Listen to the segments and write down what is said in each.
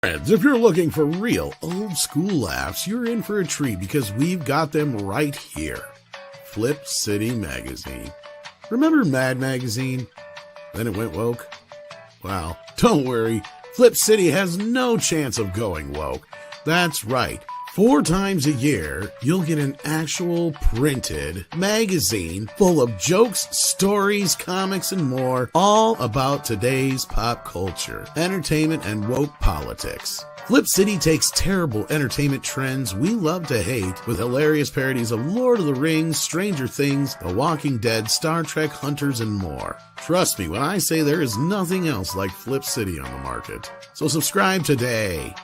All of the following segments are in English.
Friends, if you're looking for real old school laughs, you're in for a treat because we've got them right here. Flip City Magazine. Remember Mad Magazine? Then it went woke? Well, don't worry. Flip City has no chance of going woke. That's right. 4 times a year, you'll get an actual printed magazine full of jokes, stories, comics, and more, all about today's pop culture, entertainment, and woke politics. Flip City takes terrible entertainment trends we love to hate with hilarious parodies of Lord of the Rings, Stranger Things, The Walking Dead, Star Trek, Hunters, and more. Trust me when I say there is nothing else like Flip City on the market. So subscribe today.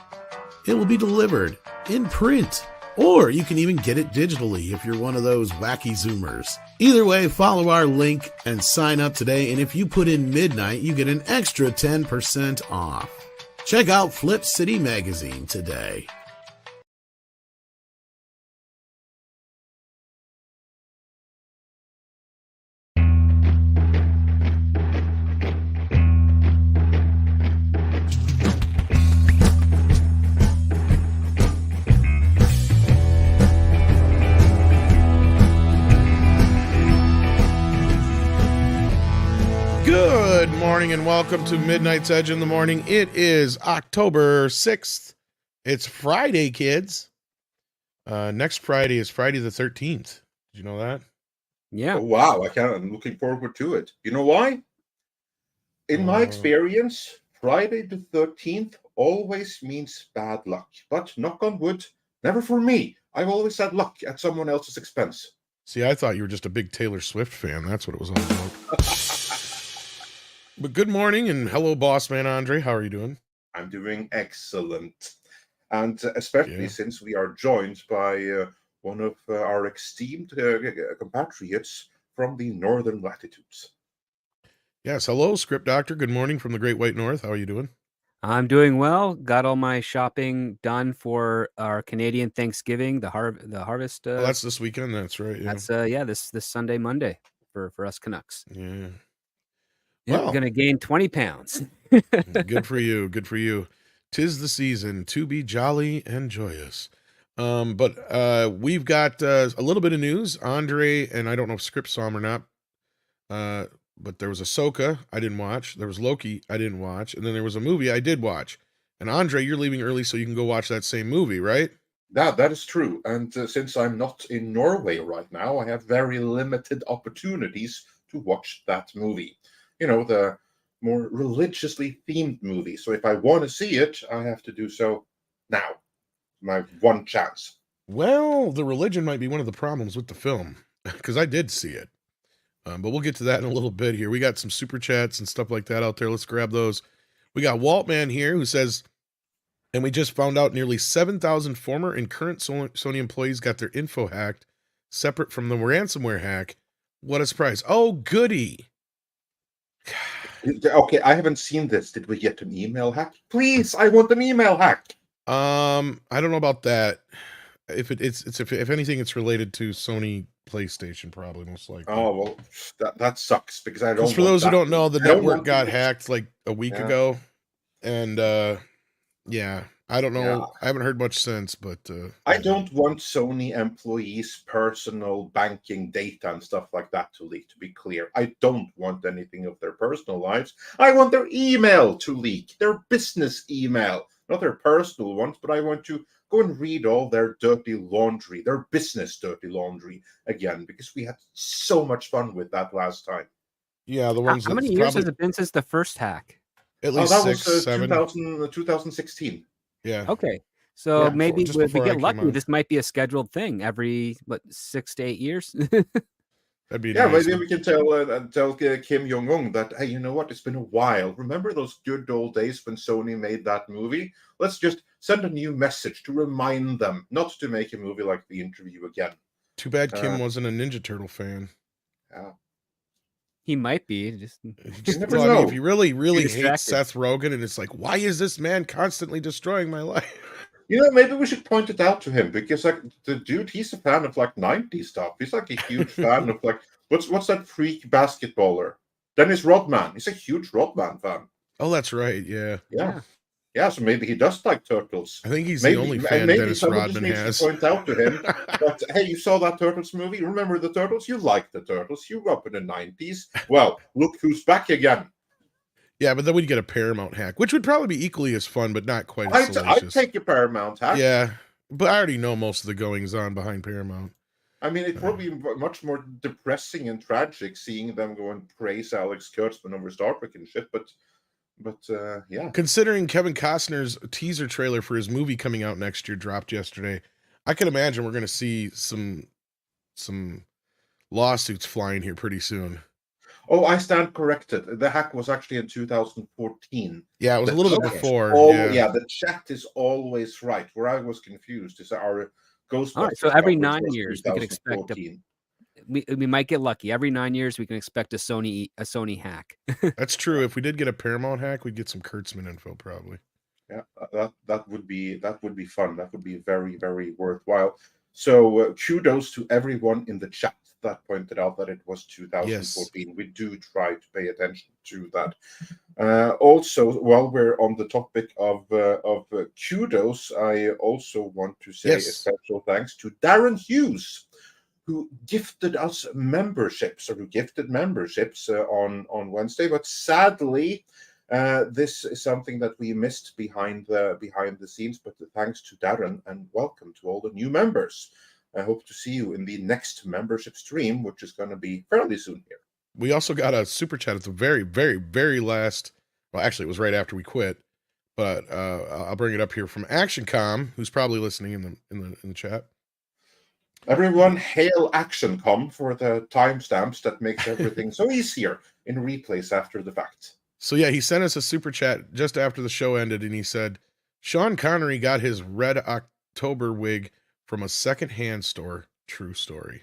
It will be delivered in print, or you can even get it digitally if you're one of those wacky Zoomers. Either way, follow our link and sign up today, and if you put in midnight, you get an extra 10% off. Check out Flip City Magazine today. Good morning and welcome to Midnight's Edge in the Morning. It is October 6th. It's Friday, kids. Next Friday is Friday the 13th. Did you know that? Yeah. Oh, wow, I'm looking forward to it. You know why? In my experience, Friday the 13th always means bad luck. But knock on wood, never for me. I've always had luck at someone else's expense. See, I thought you were just a big Taylor Swift fan. That's what it was all about. But good morning and hello, boss man Andre. How are you doing? I'm doing excellent. And especially since we are joined by one of our esteemed compatriots from the northern latitudes. Yes, hello, Script Doctor. Good morning from the Great White North. How are you doing? I'm doing well. Got all my shopping done for our Canadian Thanksgiving, the harvest. That's this weekend. That's right. Yeah. That's this Sunday, Monday for us Canucks. Yeah. Yeah, Well, we're gonna gain 20 pounds. Good for you. Good for you. 'Tis the season to be jolly and joyous. But we've got a little bit of news. Andre, and I don't know if Script saw him or not, but there was Ahsoka I didn't watch. There was Loki I didn't watch. And then there was a movie I did watch. And Andre, you're leaving early so you can go watch that same movie, right? That is true. And since I'm not in Norway right now, I have very limited opportunities to watch that movie. You know, the more religiously themed movie. So if I want to see it, I have to do so now. My one chance. Well, the religion might be one of the problems with the film, because I did see it. But we'll get to that in a little bit here. We got some super chats and stuff like that out there. Let's grab those. We got Waltman here who says, and we just found out nearly 7,000 former and current Sony employees got their info hacked, separate from the ransomware hack. What a surprise. Oh, goody. Okay, I haven't seen this. Did we get an email hack? Please, I want an email hack. I don't know about that. If if anything, it's related to Sony PlayStation, probably most likely. Oh well, that sucks because I don't. Because for those who don't know, the network got hacked like a week ago, and I don't know. Yeah. I haven't heard much since, but I don't want Sony employees' personal banking data and stuff like that to leak. To be clear, I don't want anything of their personal lives. I want their email to leak, their business email, not their personal ones. But I want to go and read all their dirty laundry, their business dirty laundry again, because we had so much fun with that last time. Yeah, the ones. How many years has it been since the first hack? At least that 6, was 7. 2016. Yeah. Okay. So maybe if we get lucky, this might be a scheduled thing every 6 to 8 years. That'd be nice. Maybe we can tell Kim Jong-un that, hey, you know what? It's been a while. Remember those good old days when Sony made that movie? Let's just send a new message to remind them not to make a movie like The Interview again. Too bad Kim wasn't a Ninja Turtle fan. Yeah. He might be. Just never know. If you really hate Seth Rogen, and it's like, why is this man constantly destroying my life? You know, maybe we should point it out to him, because like the dude, he's a fan of like 90s stuff. He's like a huge fan of like what's that freak basketballer? Dennis Rodman. He's a huge Rodman fan. Oh, that's right. Yeah. Yeah. Yeah, so maybe he does like turtles. I think he's maybe, the only and fan maybe Dennis someone just Rodman needs has. to point out to him that, hey, you saw that Turtles movie? Remember the Turtles? You liked the Turtles. You grew up in the 90s. Well, look who's back again. Yeah, but then we'd get a Paramount hack, which would probably be equally as fun, but not quite as I'd salacious. take a Paramount hack. Yeah, but I already know most of the goings on behind Paramount. I mean, it'd probably be much more depressing and tragic seeing them go and praise Alex Kurtzman over Star Trek and shit, but yeah. Considering Kevin Costner's teaser trailer for his movie coming out next year dropped yesterday, I can imagine we're going to see some lawsuits flying here pretty soon. Oh, I stand corrected. The hack was actually in 2014. Yeah, it was a little bit before. Yeah, the chat is always right. Where I was confused is our Ghostbusters. All right, so every 9 years we can expect we might get lucky. Every 9 years we can expect a Sony hack. That's true. If we did get a Paramount hack, we'd get some Kurtzman info probably. Yeah, that would be fun. That would be very, very worthwhile. So kudos to everyone in the chat that pointed out that it was 2014. Yes. We do try to pay attention to that. Also, while we're on the topic of kudos, I also want to say a special thanks to Darren Hughes, who gifted us memberships, or who gifted memberships on Wednesday. But sadly, this is something that we missed behind the scenes. But thanks to Darren, and welcome to all the new members. I hope to see you in the next membership stream, which is going to be fairly soon here. We also got a super chat at the very, very, very last. Well, actually, it was right after we quit, but I'll bring it up here from ActionCom, who's probably listening in the chat. Everyone, hail ActionCom for the timestamps that makes everything so easier in replays after the fact. So yeah, he sent us a super chat just after the show ended, and he said, Sean Connery got his Red October wig from a secondhand store. True story.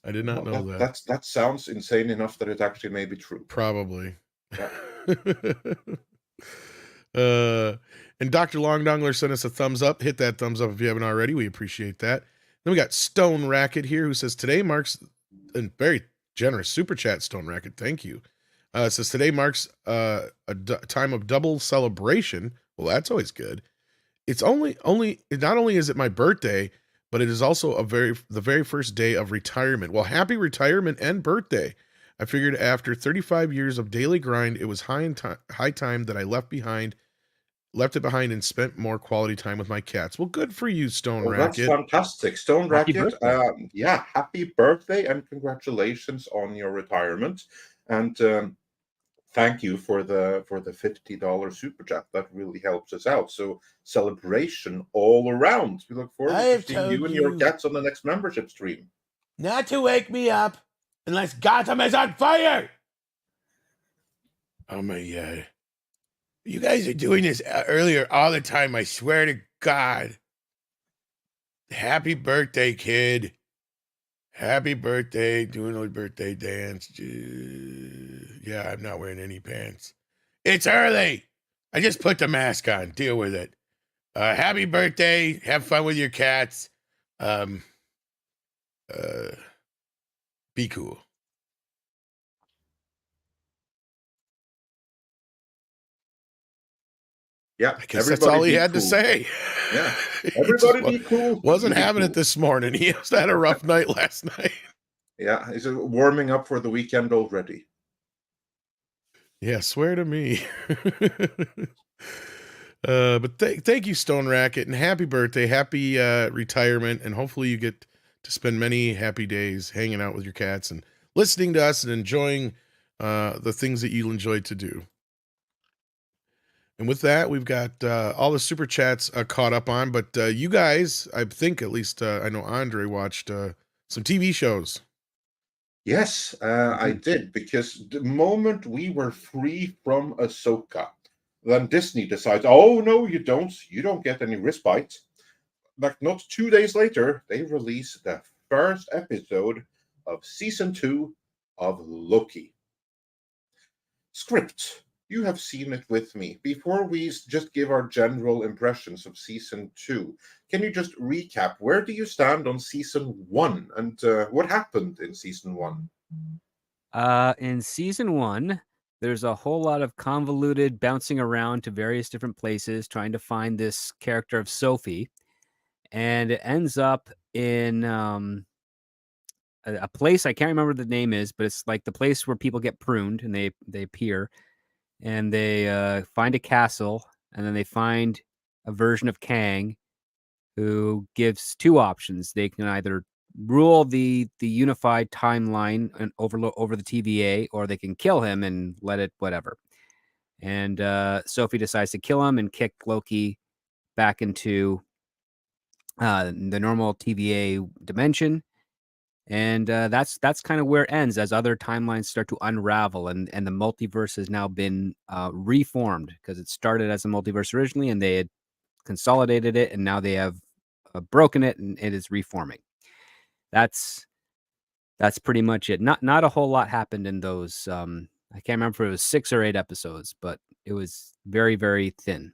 I did not know that. That sounds insane enough that it actually may be true. Probably. Yeah. And Dr. Long Dongler sent us a thumbs up. Hit that thumbs up if you haven't already. We appreciate that. Then we got Stone Racket here, who says today marks a very generous super chat. Stone Racket, thank you. It says today marks a time of double celebration. Well, that's always good. It's not only is it my birthday, but it is also the very first day of retirement. Well, happy retirement and birthday. I figured after 35 years of daily grind, it was high time that I left it behind and spent more quality time with my cats. Well, good for you, Stone Racket. That's fantastic. Stone Racket, happy birthday and congratulations on your retirement. And thank you for the $50 super chat. That really helps us out. So celebration all around. We look forward to seeing you and your cats on the next membership stream. Not to wake me up unless Gotham is on fire. Oh my God. You guys are doing this earlier all the time. I swear to God. Happy birthday, kid. Happy birthday. Doing a birthday dance. Yeah, I'm not wearing any pants. It's early. I just put the mask on. Deal with it. Happy birthday. Have fun with your cats. Be cool. Yeah, I guess that's all he had to say. Yeah, everybody be cool. Wasn't having it this morning. He just had a rough night last night. Yeah, he's warming up for the weekend already. Yeah, swear to me. But thank you, Stone Racket, and happy birthday, happy retirement, and hopefully you get to spend many happy days hanging out with your cats and listening to us and enjoying the things that you enjoy to do. And with that, we've got all the super chats caught up on, but you guys, I think at least I know Andre watched some TV shows. Yes, I did, because the moment we were free from Ahsoka, then Disney decides, oh, no, you don't get any respite. Like, not 2 days later, they release the first episode of season 2 of Loki. Script. You have seen it with me. Before we just give our general impressions of season 2, can you just recap? Where do you stand on season 1, and what happened in season 1? In season 1, there's a whole lot of convoluted bouncing around to various different places trying to find this character of Sophie, and it ends up in a place I can't remember the name is, but it's like the place where people get pruned and they appear, and they find a castle, and then they find a version of Kang who gives two options. They can either rule the unified timeline and over the TVA, or they can kill him and let it whatever. And Sophie decides to kill him and kick Loki back into the normal TVA dimension. And that's kind of where it ends as other timelines start to unravel, and the multiverse has now been reformed, because it started as a multiverse originally, and they had consolidated it, and now they have broken it, and it is reforming. That's pretty much it. Not a whole lot happened in those. I can't remember if it was 6 or 8 episodes, but it was very, very thin.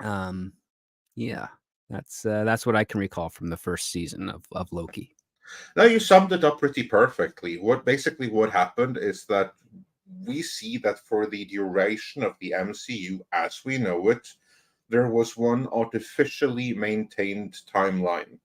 Yeah, that's what I can recall from the first season of Loki. Now you summed it up pretty perfectly. What happened is that we see that for the duration of the MCU as we know it, there was one artificially maintained timeline.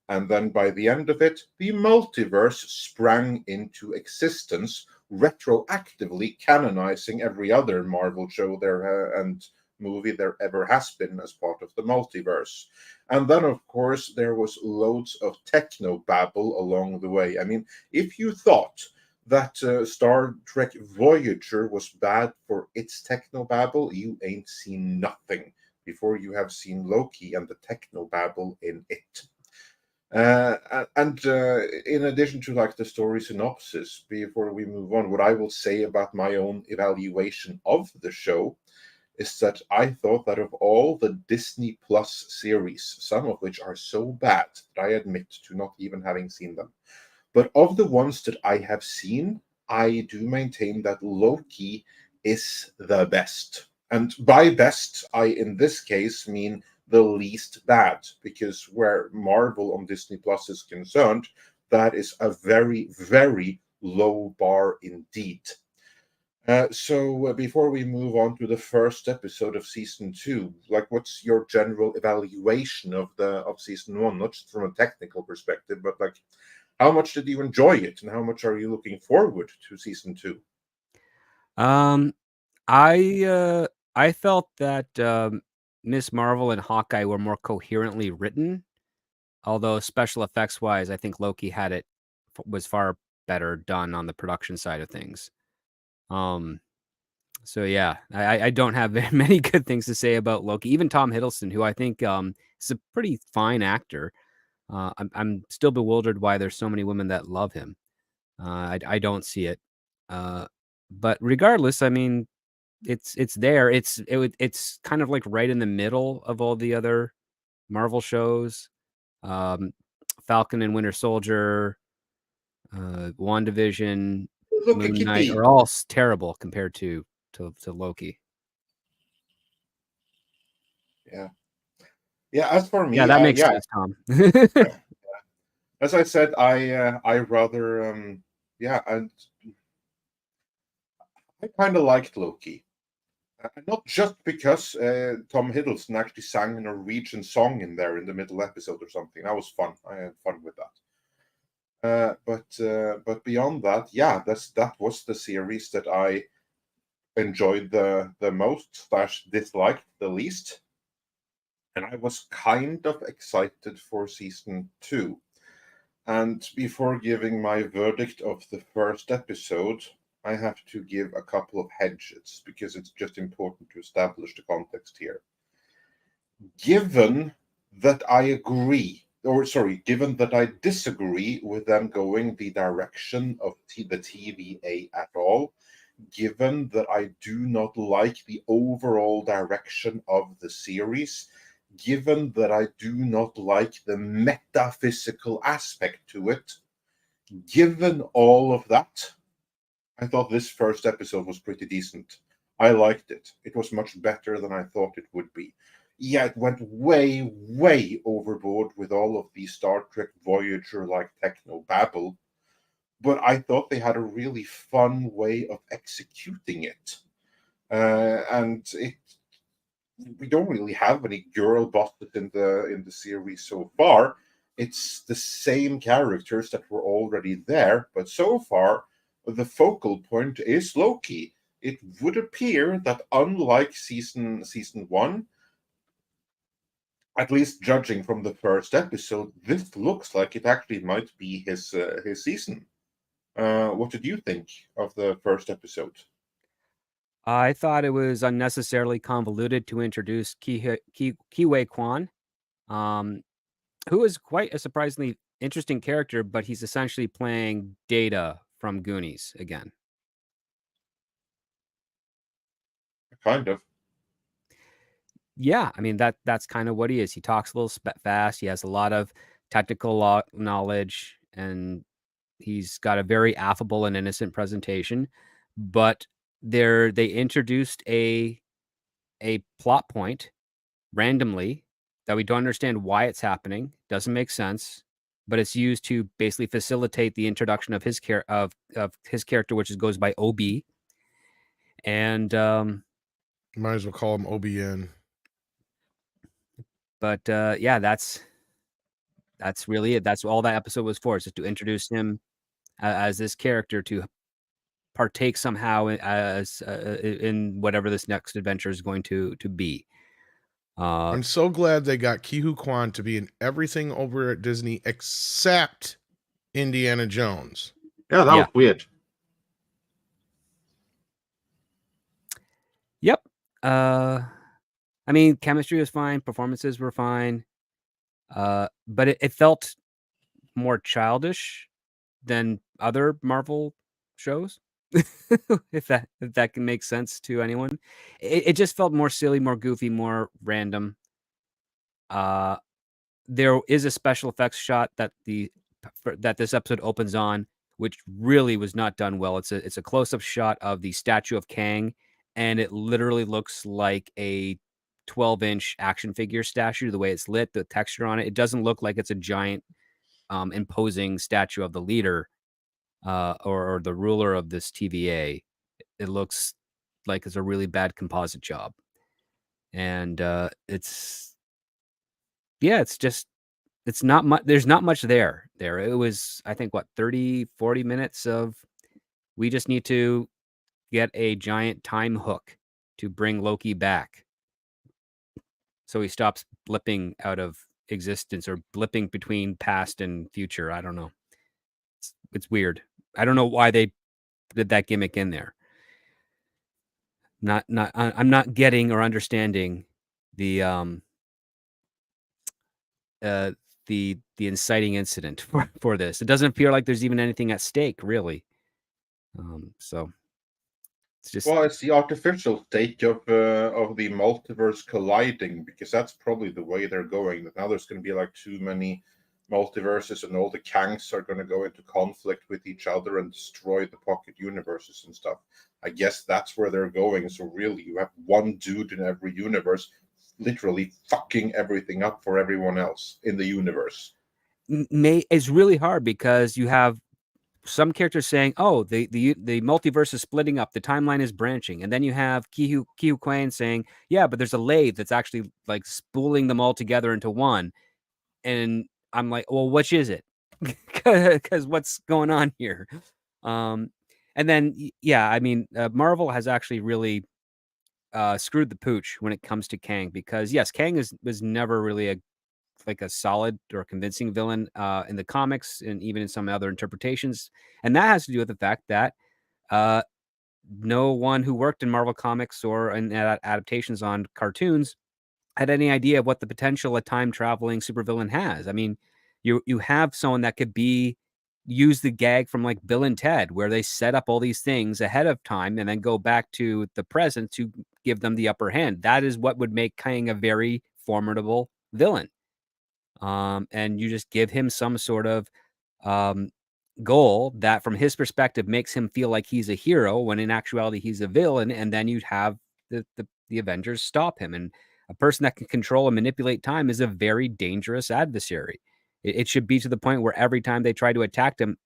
And then by the end of it, the multiverse sprang into existence, retroactively canonizing every other Marvel show there and movie there ever has been as part of the multiverse. And then, of course, there was loads of techno babble along the way. I mean, if you thought that Star Trek Voyager was bad for its techno babble, you ain't seen nothing before you have seen Loki and the techno babble in it. And in addition to like the story synopsis, before we move on, what I will say about my own evaluation of the show is that I thought that of all the Disney Plus series, some of which are so bad that I admit to not even having seen them, but of the ones that I have seen, I do maintain that Loki is the best. And by best, I in this case mean the least bad, because where Marvel on Disney Plus is concerned, that is a very, very low bar indeed. So before we move on to the first episode of season 2, like what's your general evaluation of season 1, not just from a technical perspective, but like how much did you enjoy it, and how much are you looking forward to season 2? I felt that Miss Marvel and Hawkeye were more coherently written, although special effects wise, I think Loki was far better done on the production side of things. So yeah, I don't have very many good things to say about Loki. Even Tom Hiddleston, who I think is a pretty fine actor, I'm still bewildered why there's so many women that love him. I don't see it. But regardless, I mean, it's there. It's kind of like right in the middle of all the other Marvel shows. Falcon and Winter Soldier, WandaVision, Look at Moon Knight Kitty. are all terrible compared to Loki. Yeah. As for me, Yeah, that makes sense, Tom. as I said, I rather I kind of liked Loki. Not just because Tom Hiddleston actually sang a Norwegian song in there in the middle episode or something. That was fun. I had fun with that. But beyond that, yeah, that was the series that I enjoyed the most / disliked the least. And I was kind of excited for season 2. And before giving my verdict of the first episode, I have to give a couple of hedges because it's just important to establish the context here. Given that I disagree with them going the direction of the TVA at all, given that I do not like the overall direction of the series, given that I do not like the metaphysical aspect to it, given all of that, I thought this first episode was pretty decent. I liked it. It was much better than I thought it would be. Yeah, it went way, way overboard with all of the Star Trek Voyager-like techno babble, but I thought they had a really fun way of executing it. And we don't really have any girl bosses in the series so far. It's the same characters that were already there, but so far the focal point is Loki. It would appear that unlike season one, at least judging from the first episode, this looks like it actually might be his season. What did you think of the first episode? I thought it was unnecessarily convoluted to introduce Kiwei Kwan, who is quite a surprisingly interesting character, but he's essentially playing Data from Goonies again. Kind of. Yeah, I mean that's kind of what he is. He talks a little fast. He has a lot of technical knowledge, and he's got a very affable and innocent presentation. But they introduced a plot point randomly that we don't understand why it's happening. Doesn't make sense, but it's used to basically facilitate the introduction of his his character, which goes by OB. And Might as well call him OBN. but yeah, that's really it. That's all that episode was for, is just to introduce him as this character to partake somehow as in whatever this next adventure is going to be. I'm so glad they got Ki-Hu Kwan to be in everything over at Disney except Indiana Jones. Yeah, that was weird. Yep. I mean, chemistry was fine, performances were fine, but it felt more childish than other Marvel shows. if that can make sense to anyone. It just felt more silly, more goofy, more random. There is a special effects shot that this episode opens on, which really was not done well. It's a close-up shot of the statue of Kang, and it literally looks like a 12-inch action figure statue. The way it's lit, the texture on it, it doesn't look like it's a giant, imposing statue of the leader or the ruler of this TVA. It looks like it's a really bad composite job, and it's not much. There's not much there. It was, I think, 30-40 minutes of, we just need to get a giant time hook to bring Loki back, so he stops blipping out of existence or blipping between past and future. I don't know. It's weird. I don't know why they did that gimmick in there. I'm not getting or understanding the inciting incident for this. It doesn't appear like there's even anything at stake, really. So it's just, well, it's the artificial stake of the multiverse colliding, because that's probably the way they're going. That now there's going to be like too many multiverses, and all the Kangs are going to go into conflict with each other and destroy the pocket universes and stuff. I guess that's where they're going. So really, you have one dude in every universe, literally fucking everything up for everyone else in the universe. It's really hard because you have some characters saying, "Oh, the multiverse is splitting up, the timeline is branching," and then you have Ki-Hu Kwan saying, "Yeah, but there's a lathe that's actually like spooling them all together into one." And I'm like, "Well, which is it?" Because what's going on here? And then yeah, I mean, Marvel has actually really screwed the pooch when it comes to Kang, because yes, Kang was never really a solid or convincing villain in the comics, and even in some other interpretations. And that has to do with the fact that no one who worked in Marvel Comics or in adaptations on cartoons had any idea of what the potential a time-traveling supervillain has. I mean, you have someone that could use the gag from like Bill and Ted, where they set up all these things ahead of time and then go back to the present to give them the upper hand. That is what would make Kang a very formidable villain. And you just give him some sort of goal that from his perspective makes him feel like he's a hero, when in actuality he's a villain, and then you'd have the Avengers stop him. And a person that can control and manipulate time is a very dangerous adversary. It should be to the point where every time they try to attack him,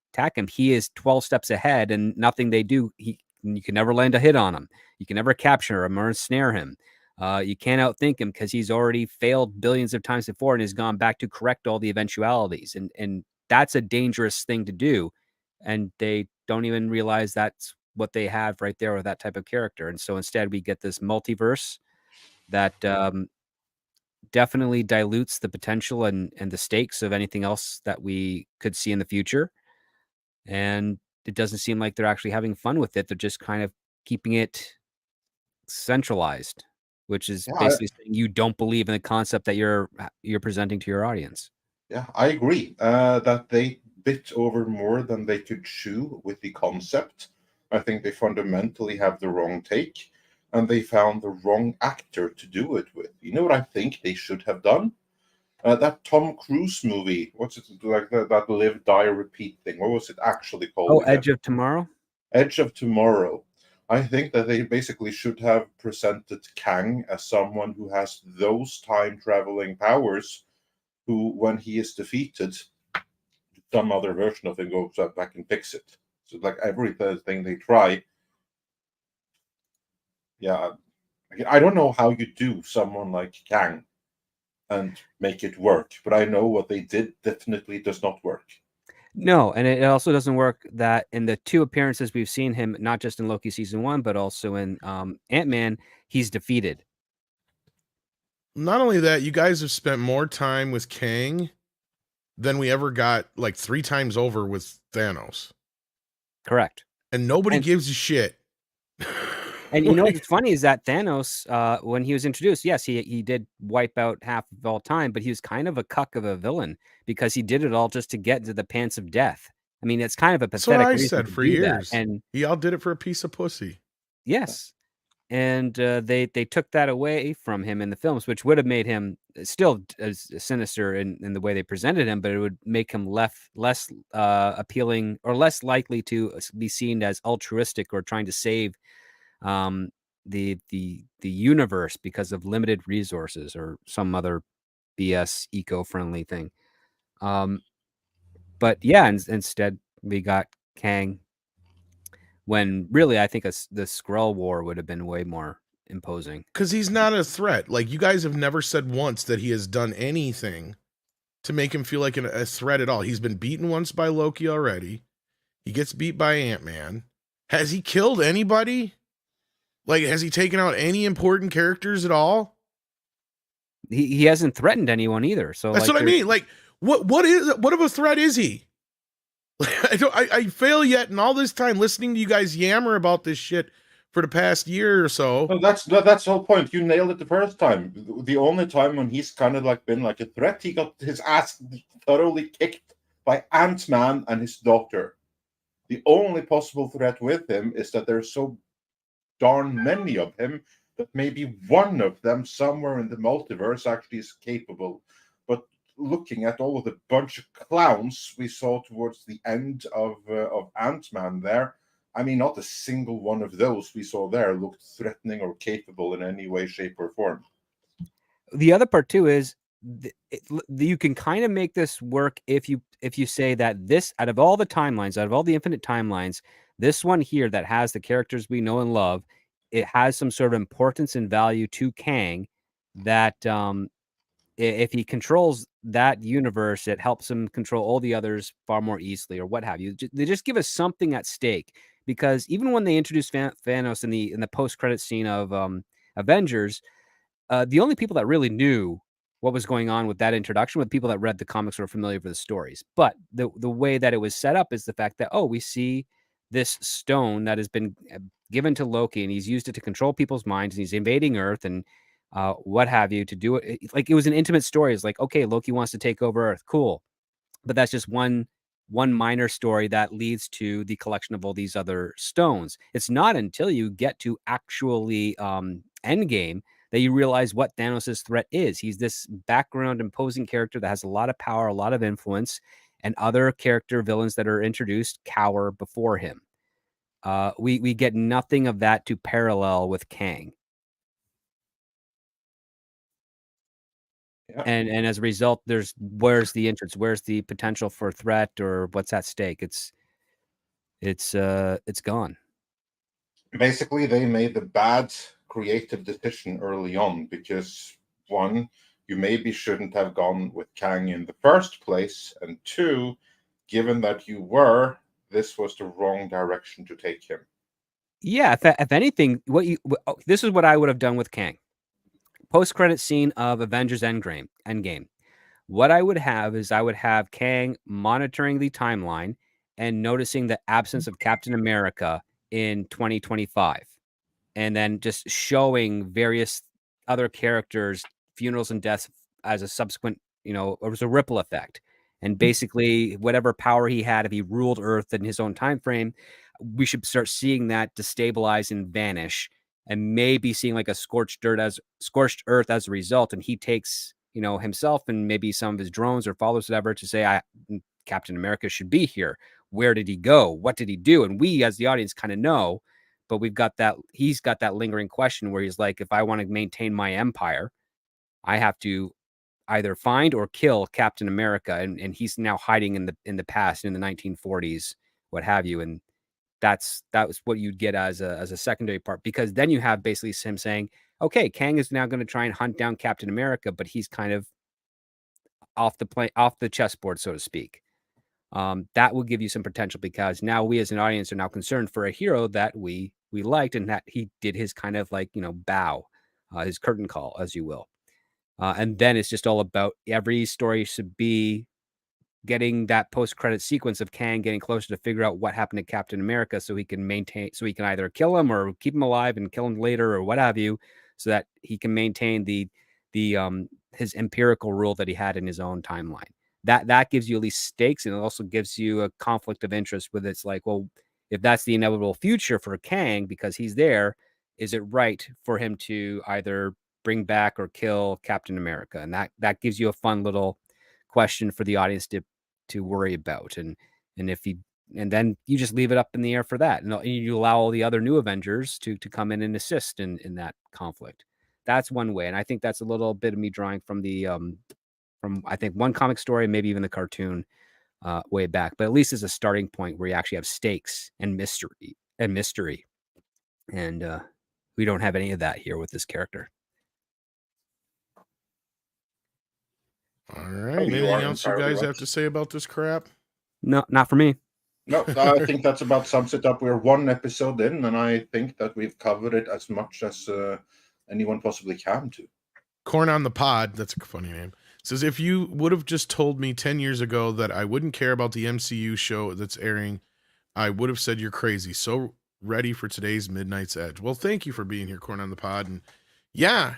he is 12 steps ahead, and nothing they do, you can never land a hit on him. You can never capture him or ensnare him. You can't outthink him because he's already failed billions of times before and has gone back to correct all the eventualities. And that's a dangerous thing to do. And they don't even realize that's what they have right there with that type of character. And so instead we get this multiverse that definitely dilutes the potential and the stakes of anything else that we could see in the future. And it doesn't seem like they're actually having fun with it. They're just kind of keeping it centralized, which is Yeah, basically saying you don't believe in the concept that you're presenting to your audience. Yeah, I agree that they bit over more than they could chew with the concept. I think they fundamentally have the wrong take, and they found the wrong actor to do it with. You know what I think they should have done? That Tom Cruise movie, what's it like? That live, die, repeat thing. What was it actually called? Oh, Edge of Tomorrow? Edge of Tomorrow. I think that they basically should have presented Kang as someone who has those time traveling powers, who, when he is defeated, some other version of him goes back and fix it. So like every thing they try, yeah. I don't know how you do someone like Kang and make it work, but I know what they did definitely does not work. No, and it also doesn't work that in the 2 appearances we've seen him, not just in Loki season 1, but also in Ant-Man, he's defeated. Not only that, you guys have spent more time with Kang than we ever got, like 3 times over with Thanos. Correct. And nobody gives a shit. And you know what's funny is that Thanos, when he was introduced, yes, he did wipe out half of all time, but he was kind of a cuck of a villain because he did it all just to get into the pants of death. I mean, it's kind of a That's what pathetic I reason said to for do years. that. And he all did it for a piece of pussy. yes, and they took that away from him in the films, which would have made him still as sinister in the way they presented him, but it would make him less appealing or less likely to be seen as altruistic or trying to save the universe because of limited resources or some other BS eco-friendly thing. But yeah, instead we got Kang, when really I think the Skrull War would have been way more imposing. Because he's not a threat. Like, you guys have never said once that he has done anything to make him feel like a threat at all. He's been beaten once by Loki already. He gets beat by Ant-Man. Has he killed anybody? Like, has he taken out any important characters at all? He hasn't threatened anyone either. So that's what I mean. Like, what of a threat is he? I fail yet in all this time listening to you guys yammer about this shit for the past year or so. No, that's the whole point. You nailed it the first time. The only time when he's kind of like been like a threat, he got his ass thoroughly kicked by Ant-Man and his daughter. The only possible threat with him is that there's so darn many of him that maybe one of them somewhere in the multiverse actually is capable. But looking at all of the bunch of clowns we saw towards the end of Ant-Man there, I mean, not a single one of those we saw there looked threatening or capable in any way, shape, or form. The other part too is you can kind of make this work if you say that this, out of all the timelines, out of all the infinite timelines, this one here that has the characters we know and love, it has some sort of importance and value to Kang that if he controls that universe, it helps him control all the others far more easily, or what have you. They just give us something at stake, because even when they introduced Thanos in the post-credit scene of Avengers, the only people that really knew what was going on with that introduction were the people that read the comics or were familiar with the stories. But the way that it was set up is the fact that, we see this stone that has been given to Loki, and he's used it to control people's minds, and he's invading Earth and what have you, to do it. Like, it was an intimate story. It's like, okay, Loki wants to take over Earth. Cool. But that's just one minor story that leads to the collection of all these other stones. It's not until you get to actually Endgame that you realize what Thanos' threat is. He's this background imposing character that has a lot of power, a lot of influence, and other character villains that are introduced cower before him. We get nothing of that to parallel with Kang. Yeah. And as a result, where's the interest? Where's the potential for threat or what's at stake? It's gone. Basically, they made the bad creative decision early on because one, you maybe shouldn't have gone with Kang in the first place, and two, given that you were, this was the wrong direction to take him. Yeah, if anything, this is what I would have done with Kang. Post-credit scene of Avengers Endgame. What I would have is I would have Kang monitoring the timeline and noticing the absence of Captain America in 2025, and then just showing various other characters' funerals and deaths as a subsequent, it was a ripple effect. And basically, whatever power he had, if he ruled Earth in his own time frame, we should start seeing that destabilize and vanish, and maybe seeing like a scorched earth as a result. And he takes, himself and maybe some of his drones or followers, whatever, to say, Captain America should be here. Where did he go? What did he do? And we, as the audience, kind of know, but he's got that lingering question where he's like, if I want to maintain my empire, I have to either find or kill Captain America, and he's now hiding in the past, in the 1940s, what have you. And that was what you'd get as a secondary part, because then you have basically him saying, okay, Kang is now going to try and hunt down Captain America, but he's kind of off the chessboard, so to speak. That will give you some potential, because now we as an audience are now concerned for a hero that we liked, and that he did his kind of like, bow, his curtain call, as you will. And then it's just all about, every story should be getting that post-credit sequence of Kang getting closer to figure out what happened to Captain America, so he can either kill him or keep him alive and kill him later or what have you, so that he can maintain the his empirical rule that he had in his own timeline. That gives you at least stakes, and it also gives you a conflict of interest with, it's like, well, if that's the inevitable future for Kang because he's there, is it right for him to either bring back or kill Captain America? And that gives you a fun little question for the audience to worry about. And then you just leave it up in the air for that, and you allow all the other new Avengers to come in and assist in that conflict. That's one way, and I think that's a little bit of me drawing from the from, I think, one comic story, maybe even the cartoon, way back. But at least as a starting point where you actually have stakes and mystery, and we don't have any of that here with this character. All right. Oh, you Anything are else you entirely guys right. have to say about this crap? No, not for me. No, I think that's about sums it up. We're one episode in, and I think that we've covered it as much as anyone possibly can to. Corn on the Pod, that's a funny name, says, if you would have just told me 10 years ago that I wouldn't care about the MCU show that's airing, I would have said you're crazy. So ready for today's Midnight's Edge. Well, thank you for being here, Corn on the Pod. And yeah,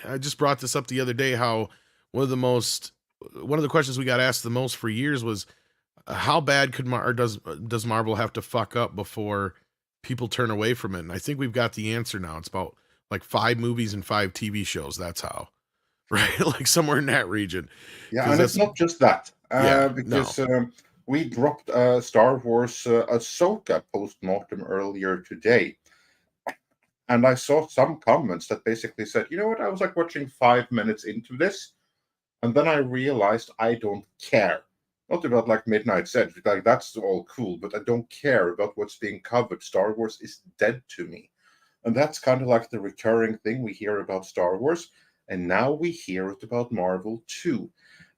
I just brought this up the other day, how one of the questions we got asked the most for years was, how bad does Marvel have to fuck up before people turn away from it? And I think we've got the answer now. It's about like 5 movies and 5 TV shows. That's how, right? Like somewhere in that region. Yeah, and it's not just that. Yeah, Because we dropped Star Wars Ahsoka post-mortem earlier today. And I saw some comments that basically said, you know what, I was like watching 5 minutes into this, and then I realized I don't care. Not about like Midnight's Edge, like that's all cool, but I don't care about what's being covered. Star Wars is dead to me. And that's kind of like the recurring thing we hear about Star Wars. And now we hear it about Marvel too.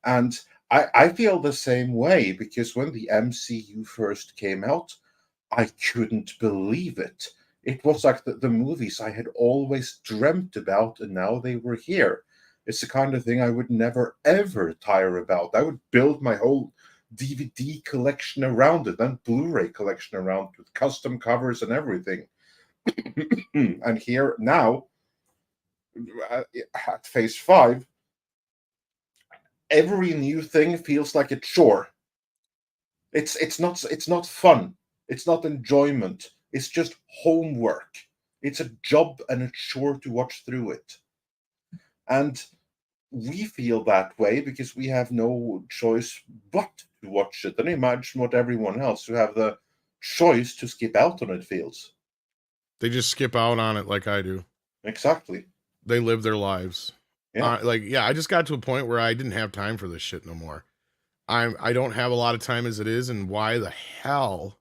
And I feel the same way, because when the MCU first came out, I couldn't believe it. It was like the movies I had always dreamt about, and now they were here. It's the kind of thing I would never, ever tire about. I would build my whole DVD collection around it, and Blu-ray collection around it, with custom covers and everything. And here now, at phase 5, every new thing feels like a chore. It's not fun. It's not enjoyment. It's just homework. It's a job and a chore to watch through it. And we feel that way because we have no choice but to watch it. And imagine what everyone else who have the choice to skip out on it feels. They just skip out on it like I do. Exactly. They live their lives. Yeah. I just got to a point where I didn't have time for this shit no more. I don't have a lot of time as it is, and why the hell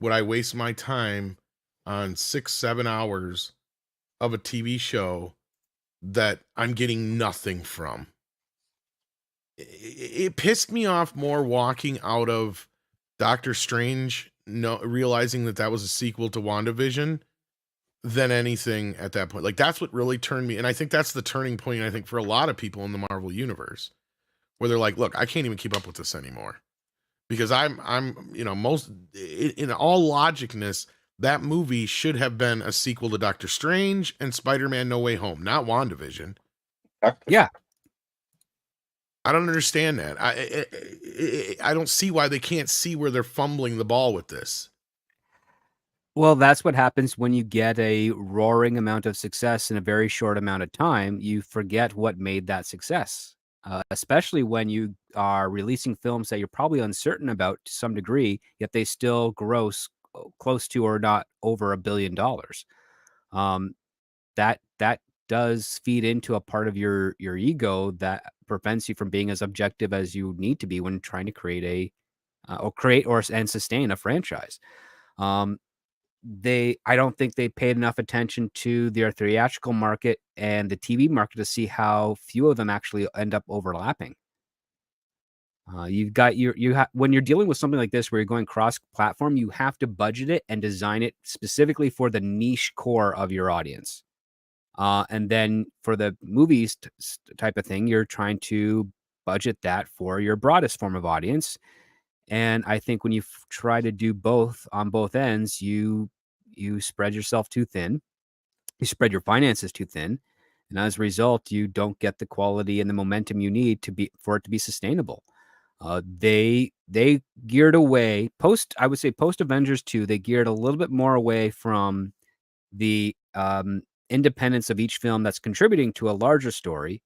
would I waste my time on 6-7 hours of a TV show that I'm getting nothing from? It pissed me off more walking out of Doctor Strange, realizing that was a sequel to WandaVision, than anything at that point. Like, that's what really turned me, and I think that's the turning point, I think, for a lot of people in the Marvel universe, where they're like, look, I can't even keep up with this anymore. Because I'm most in all logicness, that movie should have been a sequel to Doctor Strange and Spider-Man No Way Home, not WandaVision. Yeah. I don't understand that. I don't see why they can't see where they're fumbling the ball with this. Well, that's what happens when you get a roaring amount of success in a very short amount of time. You forget what made that success, especially when you are releasing films that you're probably uncertain about to some degree, yet they still gross close to or not over $1 billion. That does feed into a part of your ego that prevents you from being as objective as you need to be when trying to create and sustain a franchise. I don't think they paid enough attention to their theatrical market and the TV market to see how few of them actually end up overlapping. You've got when you're dealing with something like this where you're going cross-platform, you have to budget it and design it specifically for the niche core of your audience. And then for the movies type of thing, you're trying to budget that for your broadest form of audience. And I think when you try to do both on both ends, you spread yourself too thin. You spread your finances too thin. And as a result, you don't get the quality and the momentum you need for it to be sustainable. They geared away post Avengers 2, they geared a little bit more away from the independence of each film that's contributing to a larger story,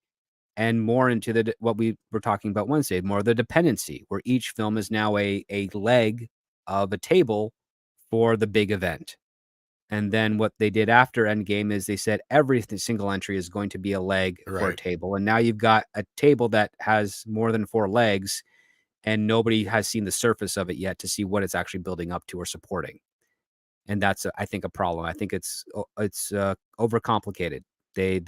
and more into what we were talking about Wednesday, more the dependency, where each film is now a leg of a table for the big event. And then what they did after Endgame is they said every single entry is going to be a leg for a Right. table. And now you've got a table that has more than 4 legs, and nobody has seen the surface of it yet to see what it's actually building up to or supporting. And that's, I think, a problem. I think it's overcomplicated. They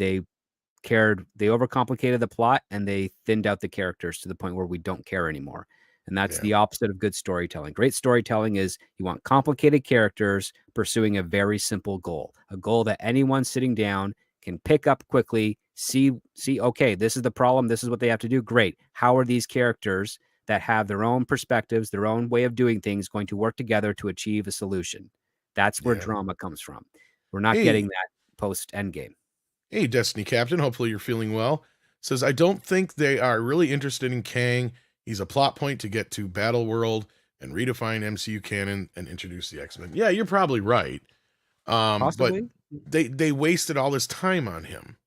overcomplicated the plot, and they thinned out the characters to the point where we don't care anymore. And that's the opposite of good storytelling. Great storytelling is you want complicated characters pursuing a very simple goal, a goal that anyone sitting down can pick up quickly, see, okay, this is the problem. This is what they have to do. Great. How are these characters that have their own perspectives, their own way of doing things going to work together to achieve a solution? That's where drama comes from. We're not getting that post Endgame. Hey, Destiny Captain, hopefully you're feeling well. Says, I don't think they are really interested in Kang. He's a plot point to get to Battle World and redefine MCU canon and introduce the X-Men. Yeah, you're probably right. Possibly. But they wasted all this time on him.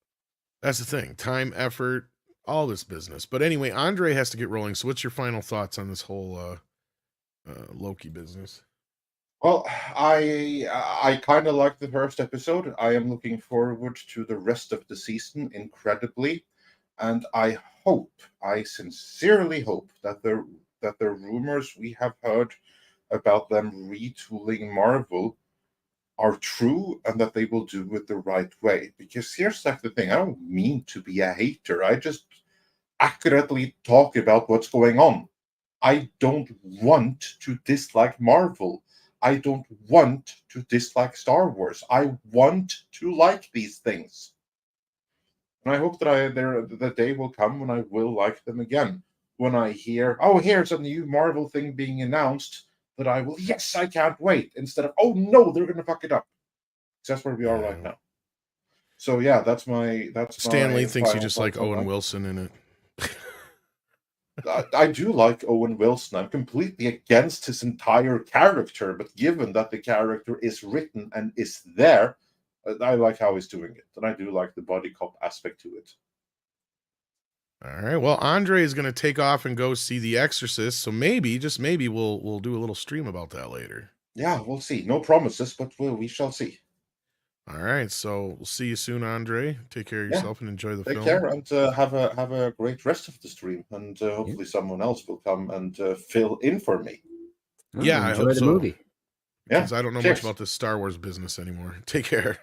That's the thing. Time, effort, all this business. But anyway, Andre has to get rolling. So what's your final thoughts on this whole Loki business? Well, I kind of like the first episode. I am looking forward to the rest of the season incredibly, and I sincerely hope that the rumors we have heard about them retooling Marvel are true and that they will do it the right way. Because here's like the thing: I don't mean to be a hater. I just accurately talk about what's going on. I don't want to dislike Marvel. I don't want to dislike Star Wars. I want to like these things. And I hope that the day will come when I will like them again. When I hear, oh, here's a new Marvel thing being announced, that I will, yes, I can't wait. Instead of, oh no, they're going to fuck it up. That's where we are right now. So yeah, that's Stanley my thinks you just like thoughts on Owen that. Wilson in it. I do like Owen Wilson. I'm completely against his entire character, but given that the character is written and is there, I like how he's doing it. And I do like the body cop aspect to it. All right. Well, Andre is going to take off and go see The Exorcist. So maybe, just maybe, we'll do a little stream about that later. Yeah, we'll see. No promises, but we shall see. All right, so we'll see you soon, Andre. Take care of Yeah. yourself and enjoy the Take film. care and have a great rest of the stream. And hopefully someone else will come and fill in for me. Oh, Yeah, I enjoy hope the so. movie. Because Yeah. I don't know Cheers. much about this Star Wars business anymore. Take care.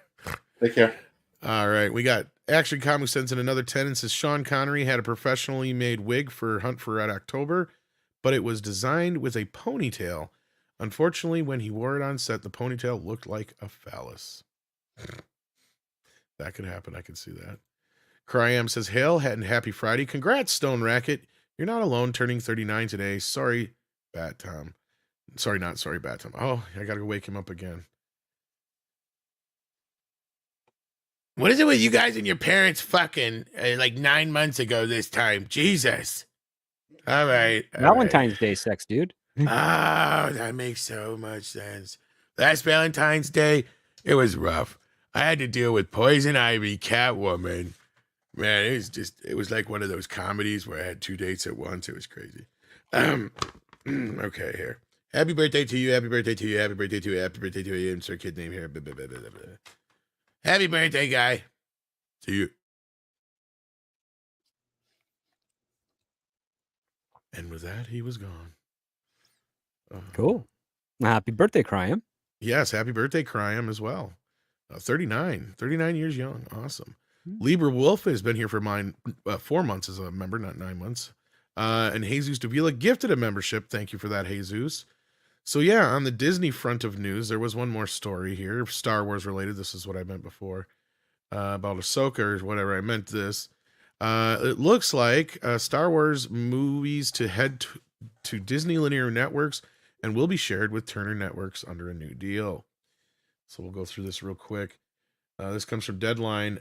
Take care. All right, we got Action Comics sends in another 10 and says Sean Connery had a professionally made wig for Hunt for Red October, but it was designed with a ponytail. Unfortunately, when he wore it on set, the ponytail looked like a phallus. That could happen. I can see that. Cryam says, Hail and happy Friday. Congrats, Stone Racket. You're not alone, turning 39 today. Sorry, Bat Tom. Sorry, not sorry, Bat Tom. Oh, I got to wake him up again. What is it with you guys and your parents fucking like 9 months ago this time? Jesus. All right. Valentine's Day sex, dude. Oh, that makes so much sense. Last Valentine's Day, it was rough. I had to deal with Poison Ivy, Catwoman. Man, it was like one of those comedies where I had 2 dates at once. It was crazy. Okay, here. Happy birthday to you. Happy birthday to you. Happy birthday to you. Happy birthday to you. Insert kid name here. Blah, blah, blah, blah, blah. Happy birthday, guy. To you. And with that, he was gone. Cool. Happy birthday, Cryam. Yes, happy birthday, Cryam, as well. 39 years young. Awesome. Hmm. Libra Wolf has been here for 4 months as a member, not 9 months. And Jesus Davila gifted a membership. Thank you for that, Jesus. So yeah, on the Disney front of news, there was one more story here, Star Wars related. This is what I meant before, about Ahsoka or whatever. I meant this. It looks like Star Wars movies to head to Disney linear networks and will be shared with Turner Networks under a new deal. So we'll go through this real quick. This comes from Deadline.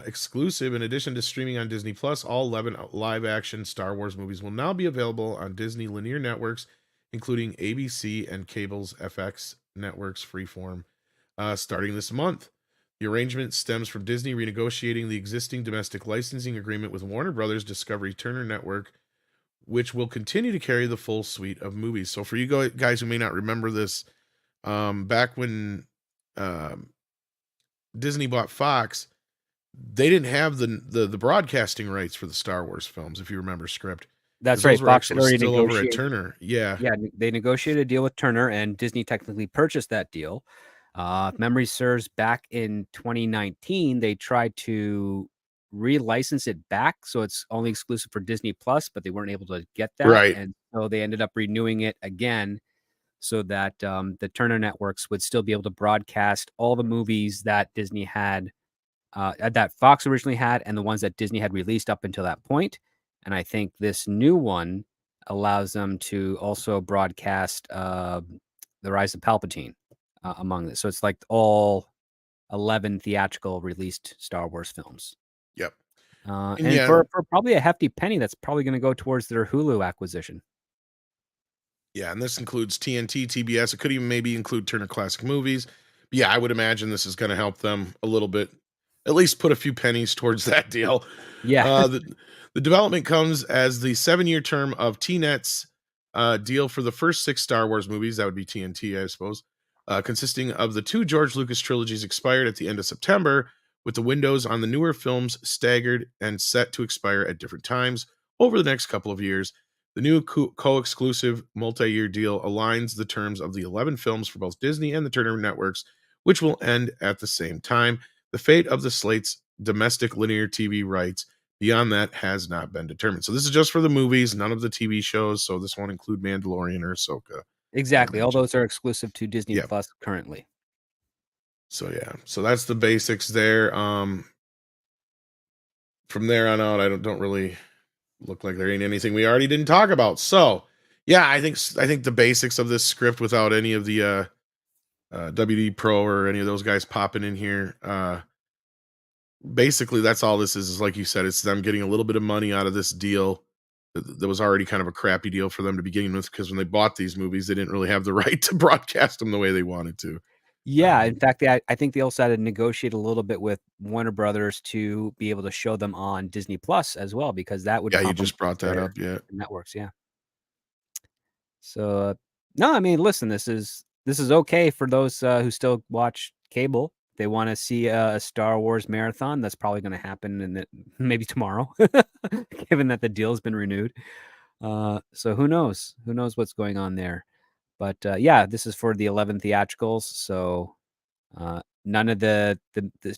Exclusive, in addition to streaming on Disney Plus, all 11 live-action Star Wars movies will now be available on Disney linear networks, including ABC and Cable's FX networks Freeform, starting this month. The arrangement stems from Disney renegotiating the existing domestic licensing agreement with Warner Brothers Discovery Turner Network, which will continue to carry the full suite of movies. So for you guys who may not remember this, back when Disney bought Fox, they didn't have the broadcasting rights for the Star Wars films, if you remember Script. That's 'Cause right. those were Fox had actually already still over at negotiated. Turner. Yeah. Yeah, they negotiated a deal with Turner, and Disney technically purchased that deal. If memory serves, back in 2019, they tried to relicense it back, so it's only exclusive for Disney Plus, but they weren't able to get that, Right. and so they ended up renewing it again, so that the Turner networks would still be able to broadcast all the movies that Disney had, that Fox originally had, and the ones that Disney had released up until that point. And I think this new one allows them to also broadcast The Rise of Palpatine among this. So it's like all 11 theatrical released Star Wars films. Yep. And yeah. for probably a hefty penny, that's probably going to go towards their Hulu acquisition. Yeah, and this includes TNT, TBS. It could even maybe include Turner Classic Movies. But yeah, I would imagine this is going to help them a little bit, at least put a few pennies towards that deal. Yeah. The development comes as the 7-year term of TNet's deal for the first 6 Star Wars movies. That would be TNT, I suppose, consisting of the 2 George Lucas trilogies expired at the end of September, with the windows on the newer films staggered and set to expire at different times over the next couple of years. The new co-exclusive multi-year deal aligns the terms of the 11 films for both Disney and the Turner networks, which will end at the same time. The fate of the slate's domestic linear TV rights beyond that has not been determined. So this is just for the movies, none of the TV shows. So this won't include Mandalorian or Ahsoka. Exactly. All those are exclusive to Disney Yep. Plus currently. So yeah, so that's the basics there. From there on out, I don't really look like there ain't anything we already didn't talk about. So yeah, I think the basics of this script, without any of the WD Pro or any of those guys popping in here, basically that's all this is like you said, it's them getting a little bit of money out of this deal that was already kind of a crappy deal for them to begin with, because when they bought these movies, they didn't really have the right to broadcast them the way they wanted to. Yeah, in fact, I think they also had to negotiate a little bit with Warner Brothers to be able to show them on Disney Plus as well, because that would Yeah, you just brought that their up. Yeah. networks. Yeah. So no, I mean, listen, this is okay for those who still watch cable. they want to see a Star Wars marathon, that's probably going to happen in maybe tomorrow, given that the deal's been renewed. So who knows? Who knows what's going on there? But yeah, this is for the 11 theatricals. So none of the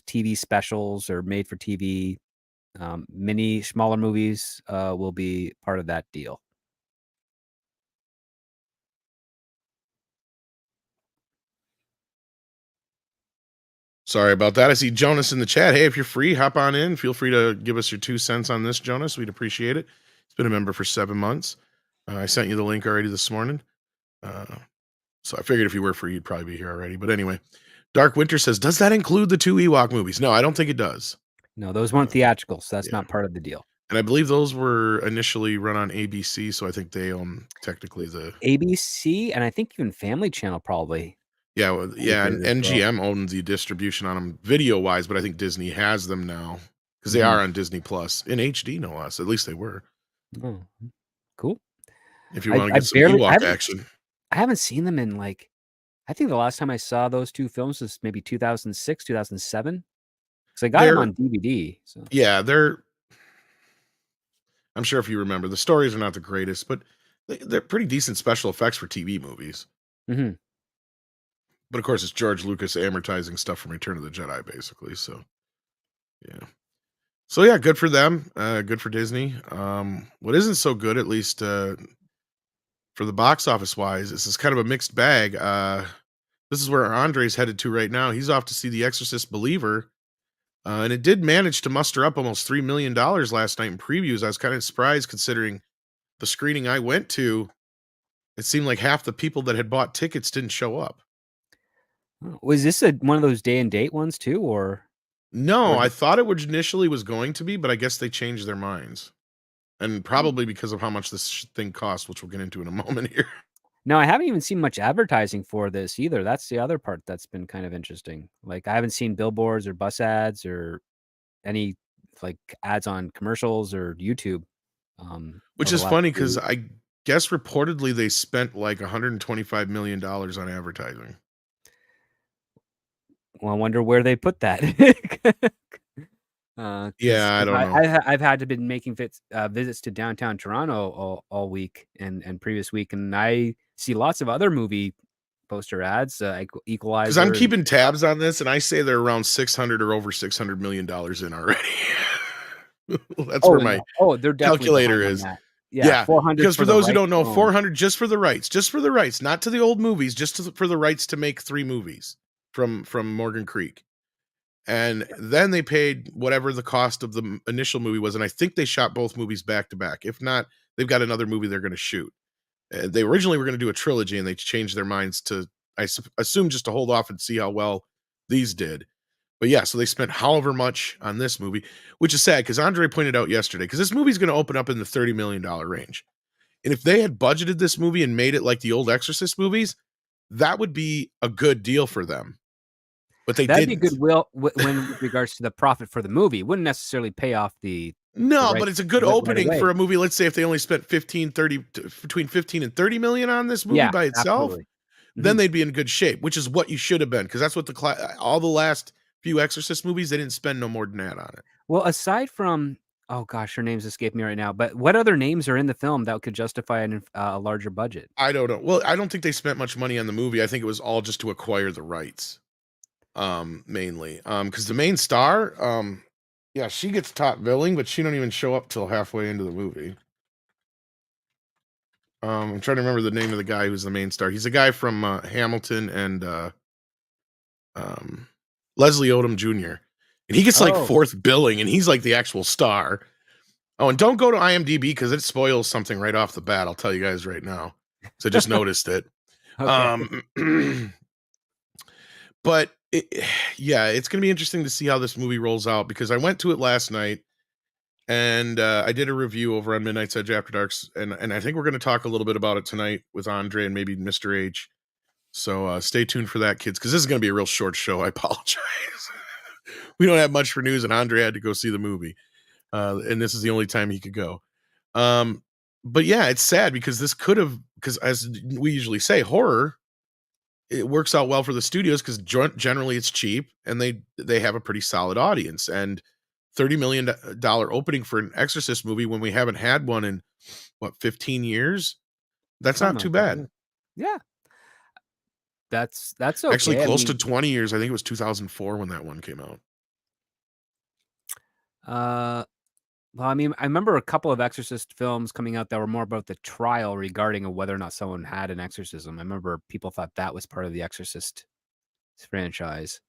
TV specials or made for TV mini smaller movies will be part of that deal. Sorry about that. I see Jonas in the chat. Hey, if you're free, hop on in. Feel free to give us your 2 cents on this, Jonas. We'd appreciate it. He's been a member for 7 months. I sent you the link already this morning. So I figured if you were free, you'd probably be here already. But anyway, Dark Winter says, does that include the 2 Ewok movies? No, I don't think it does. No, those weren't theatricals. So that's not part of the deal. And I believe those were initially run on ABC, so I think they own technically the ABC, and I think even Family Channel probably. Yeah, well, yeah, and NGM owns the distribution on them video-wise, but I think Disney has them now because they are on Disney Plus in HD, no less. At least they were. Oh, cool. If you want to get some Ewok action. I haven't seen them in like, I think the last time I saw those 2 films was maybe 2006, 2007. So I got them on DVD. So yeah, I'm sure if you remember, the stories are not the greatest, but they're pretty decent special effects for TV movies. Mm-hmm. But of course, it's George Lucas amortizing stuff from Return of the Jedi, basically. So, yeah. So yeah, good for them. Good for Disney. What isn't so good, at least for the box office wise, this is kind of a mixed bag. This is where Andre's headed to right now. He's off to see The Exorcist Believer. And it did manage to muster up almost $3 million last night in previews. I was kind of surprised considering the screening I went to. It seemed like half the people that had bought tickets didn't show up. Was this one of those day and date ones too, or? No, I thought it initially was going to be, but I guess they changed their minds. And probably because of how much this thing costs, which we'll get into in a moment here. No, I haven't even seen much advertising for this either. That's the other part that's been kind of interesting. Like I haven't seen billboards or bus ads or any like ads on commercials or YouTube. Which is funny because I guess reportedly they spent like $125 million on advertising. Well, I wonder where they put that. Yeah, I don't know. I've had to been making visits to downtown Toronto all week and previous week, and I see lots of other movie poster ads, Equalizer. Because I'm keeping tabs on this, and I say they're around 600 or over $600 million in already. That's where my calculator is. Yeah, 400. Because for those who don't know, 400 just for the rights, not to the old movies, for the rights to make 3 movies from Morgan Creek. And then they paid whatever the cost of the initial movie was, and I think they shot both movies back to back. If not, they've got another movie they're going to shoot. They originally were going to do a trilogy, and they changed their minds to, I assume, just to hold off and see how well these did. But yeah, so they spent however much on this movie, which is sad because Andre pointed out yesterday, because this movie's going to open up in the $30 million range. And if they had budgeted this movie and made it like the old Exorcist movies, that would be a good deal for them. But that'd be goodwill when with regards to the profit for the movie. It wouldn't necessarily pay off but it's a good opening for a movie. Let's say if they only spent between 15 and 30 million on this movie by itself, then they'd be in good shape, which is what you should have been, because that's what all the last few Exorcist movies, they didn't spend no more than that on it. Well, aside from, oh gosh, her name's escape me right now, but what other names are in the film that could justify a larger budget? I don't know. Well, I don't think they spent much money on the movie. I think it was all just to acquire the rights. Mainly because the main star, yeah, she gets top billing, but she don't even show up till halfway into the movie. I'm trying to remember the name of the guy who's the main star. He's a guy from Hamilton and Leslie Odom Jr. And he gets like 4th billing, and he's like the actual star. Oh, and don't go to IMDb because it spoils something right off the bat. I'll tell you guys right now. So I just noticed it. But it's going to be interesting to see how this movie rolls out, because I went to it last night and I did a review over on Midnight's Edge After Darks, and I think we're going to talk a little bit about it tonight with Andre and maybe Mr. H. So stay tuned for that, kids, because this is going to be a real short show. I apologize. We don't have much for news, and Andre had to go see the movie, and this is the only time he could go. But yeah, it's sad because this could have, because as we usually say, horror it works out well for the studios because generally it's cheap and they have a pretty solid audience. And $30 million opening for an Exorcist movie when we haven't had one in what 15 years. That's not too bad. Yeah. That's Actually okay. close to 20 years. I think it was 2004 when that one came out. Well, I mean, I remember a couple of Exorcist films coming out that were more about the trial regarding whether or not someone had an exorcism. I remember people thought that was part of the Exorcist franchise.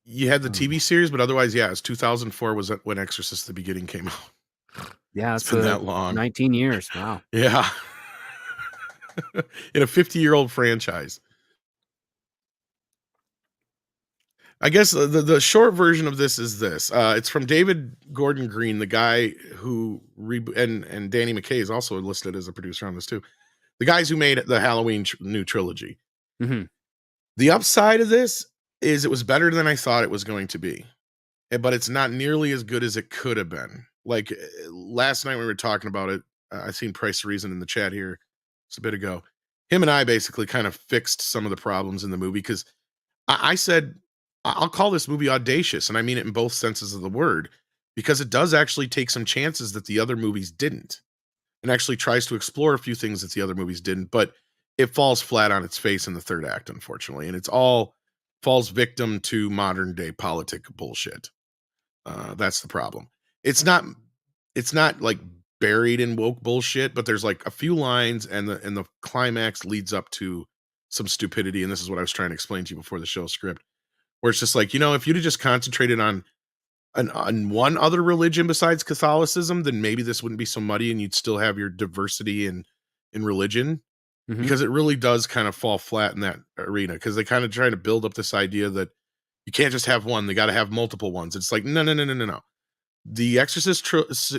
You had the TV series, but otherwise, yeah, it's 2004 was when Exorcist the Beginning came out. Yeah, It's been that long. 19 years. Wow. Yeah. In a 50-year-old franchise. I guess the short version of this is this. It's from David Gordon Green, the guy who and Danny McKay is also listed as a producer on this too. The guys who made the Halloween new trilogy. Mm-hmm. The upside of this is it was better than I thought it was going to be, but it's not nearly as good as it could have been. Like last night we were talking about it. I seen Price Reason in the chat here just a bit ago. Him and I basically kind of fixed some of the problems in the movie because I said, I'll call this movie audacious, and I mean it in both senses of the word, because it does actually take some chances that the other movies didn't, and actually tries to explore a few things that the other movies didn't, but it falls flat on its face in the third act, unfortunately, and it's all falls victim to modern day politic bullshit. That's the problem. It's not like buried in woke bullshit, but there's like a few lines, and the climax leads up to some stupidity, and this is what I was trying to explain to you before the show script. Where it's just like, if you'd have just concentrated on one other religion besides Catholicism, then maybe this wouldn't be so muddy and you'd still have your diversity in religion. Mm-hmm. Because it really does kind of fall flat in that arena. Because they kind of try to build up this idea that you can't just have one, they got to have multiple ones. It's like, no. The Exorcist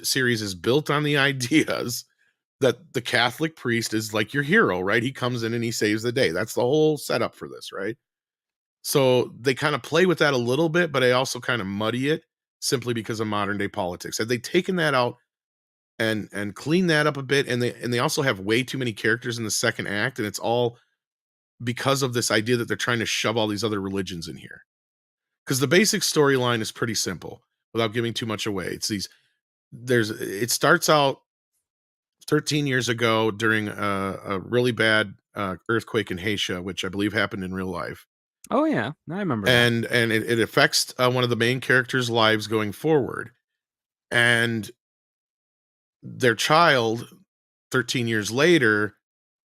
series is built on the ideas that the Catholic priest is like your hero, right? He comes in and he saves the day. That's the whole setup for this, right? So they kind of play with that a little bit, but they also kind of muddy it simply because of modern day politics. Had they taken that out and cleaned that up a bit, and they also have way too many characters in the second act, and it's all because of this idea that they're trying to shove all these other religions in here. Because the basic storyline is pretty simple, without giving too much away. It starts out 13 years ago during a really bad earthquake in Haiti, which I believe happened in real life. Oh yeah, I remember. And it affects one of the main characters' lives going forward, and their child, 13 years later,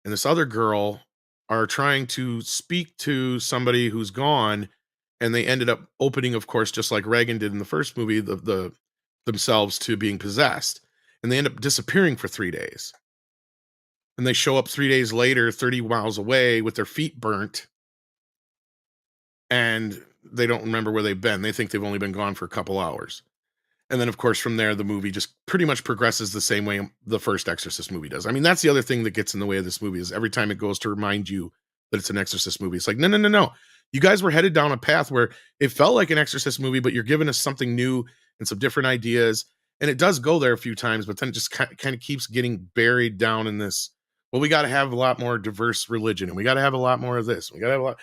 and this other girl are trying to speak to somebody who's gone, and they ended up opening, of course, just like Reagan did in the first movie, themselves to being possessed, and they end up disappearing for 3 days, and they show up 3 days later, 30 miles away, with their feet burnt. And they don't remember where they've been. They think they've only been gone for a couple hours. And then, of course, from there, the movie just pretty much progresses the same way the first Exorcist movie does. I mean, that's the other thing that gets in the way of this movie is every time it goes to remind you that it's an Exorcist movie, it's like, no. You guys were headed down a path where it felt like an Exorcist movie, but you're giving us something new and some different ideas. And it does go there a few times, but then it just kind of keeps getting buried down in this. Well, we got to have a lot more diverse religion, and we got to have a lot more of this. We got to have a lot.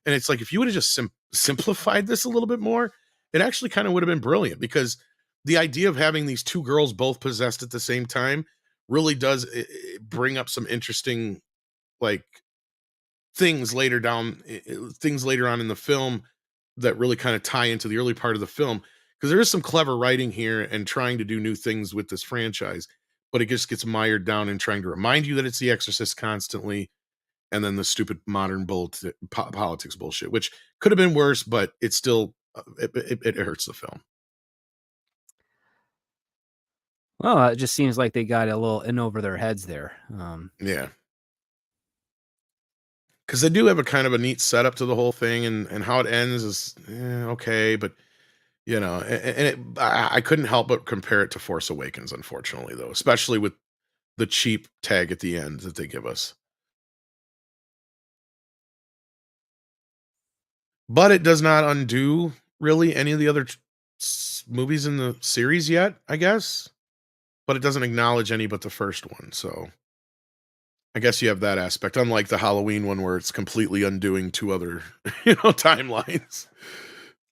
And it's like, if you would have just simplified this a little bit more, it actually kind of would have been brilliant, because the idea of having these two girls both possessed at the same time really does bring up some interesting, like, things later on in the film that really kind of tie into the early part of the film. Because there is some clever writing here and trying to do new things with this franchise, but it just gets mired down in trying to remind you that it's The Exorcist constantly. And then the stupid modern politics bullshit, which could have been worse, but it's still, it hurts the film. Well, it just seems like they got a little in over their heads there. Yeah. Because they do have a kind of a neat setup to the whole thing, and how it ends is okay, but, I couldn't help but compare it to Force Awakens, unfortunately, though, especially with the cheap tag at the end that they give us. But it does not undo really any of the other movies in the series yet, I guess. But it doesn't acknowledge any but the first one. So I guess you have that aspect, unlike the Halloween one where it's completely undoing 2 other, timelines.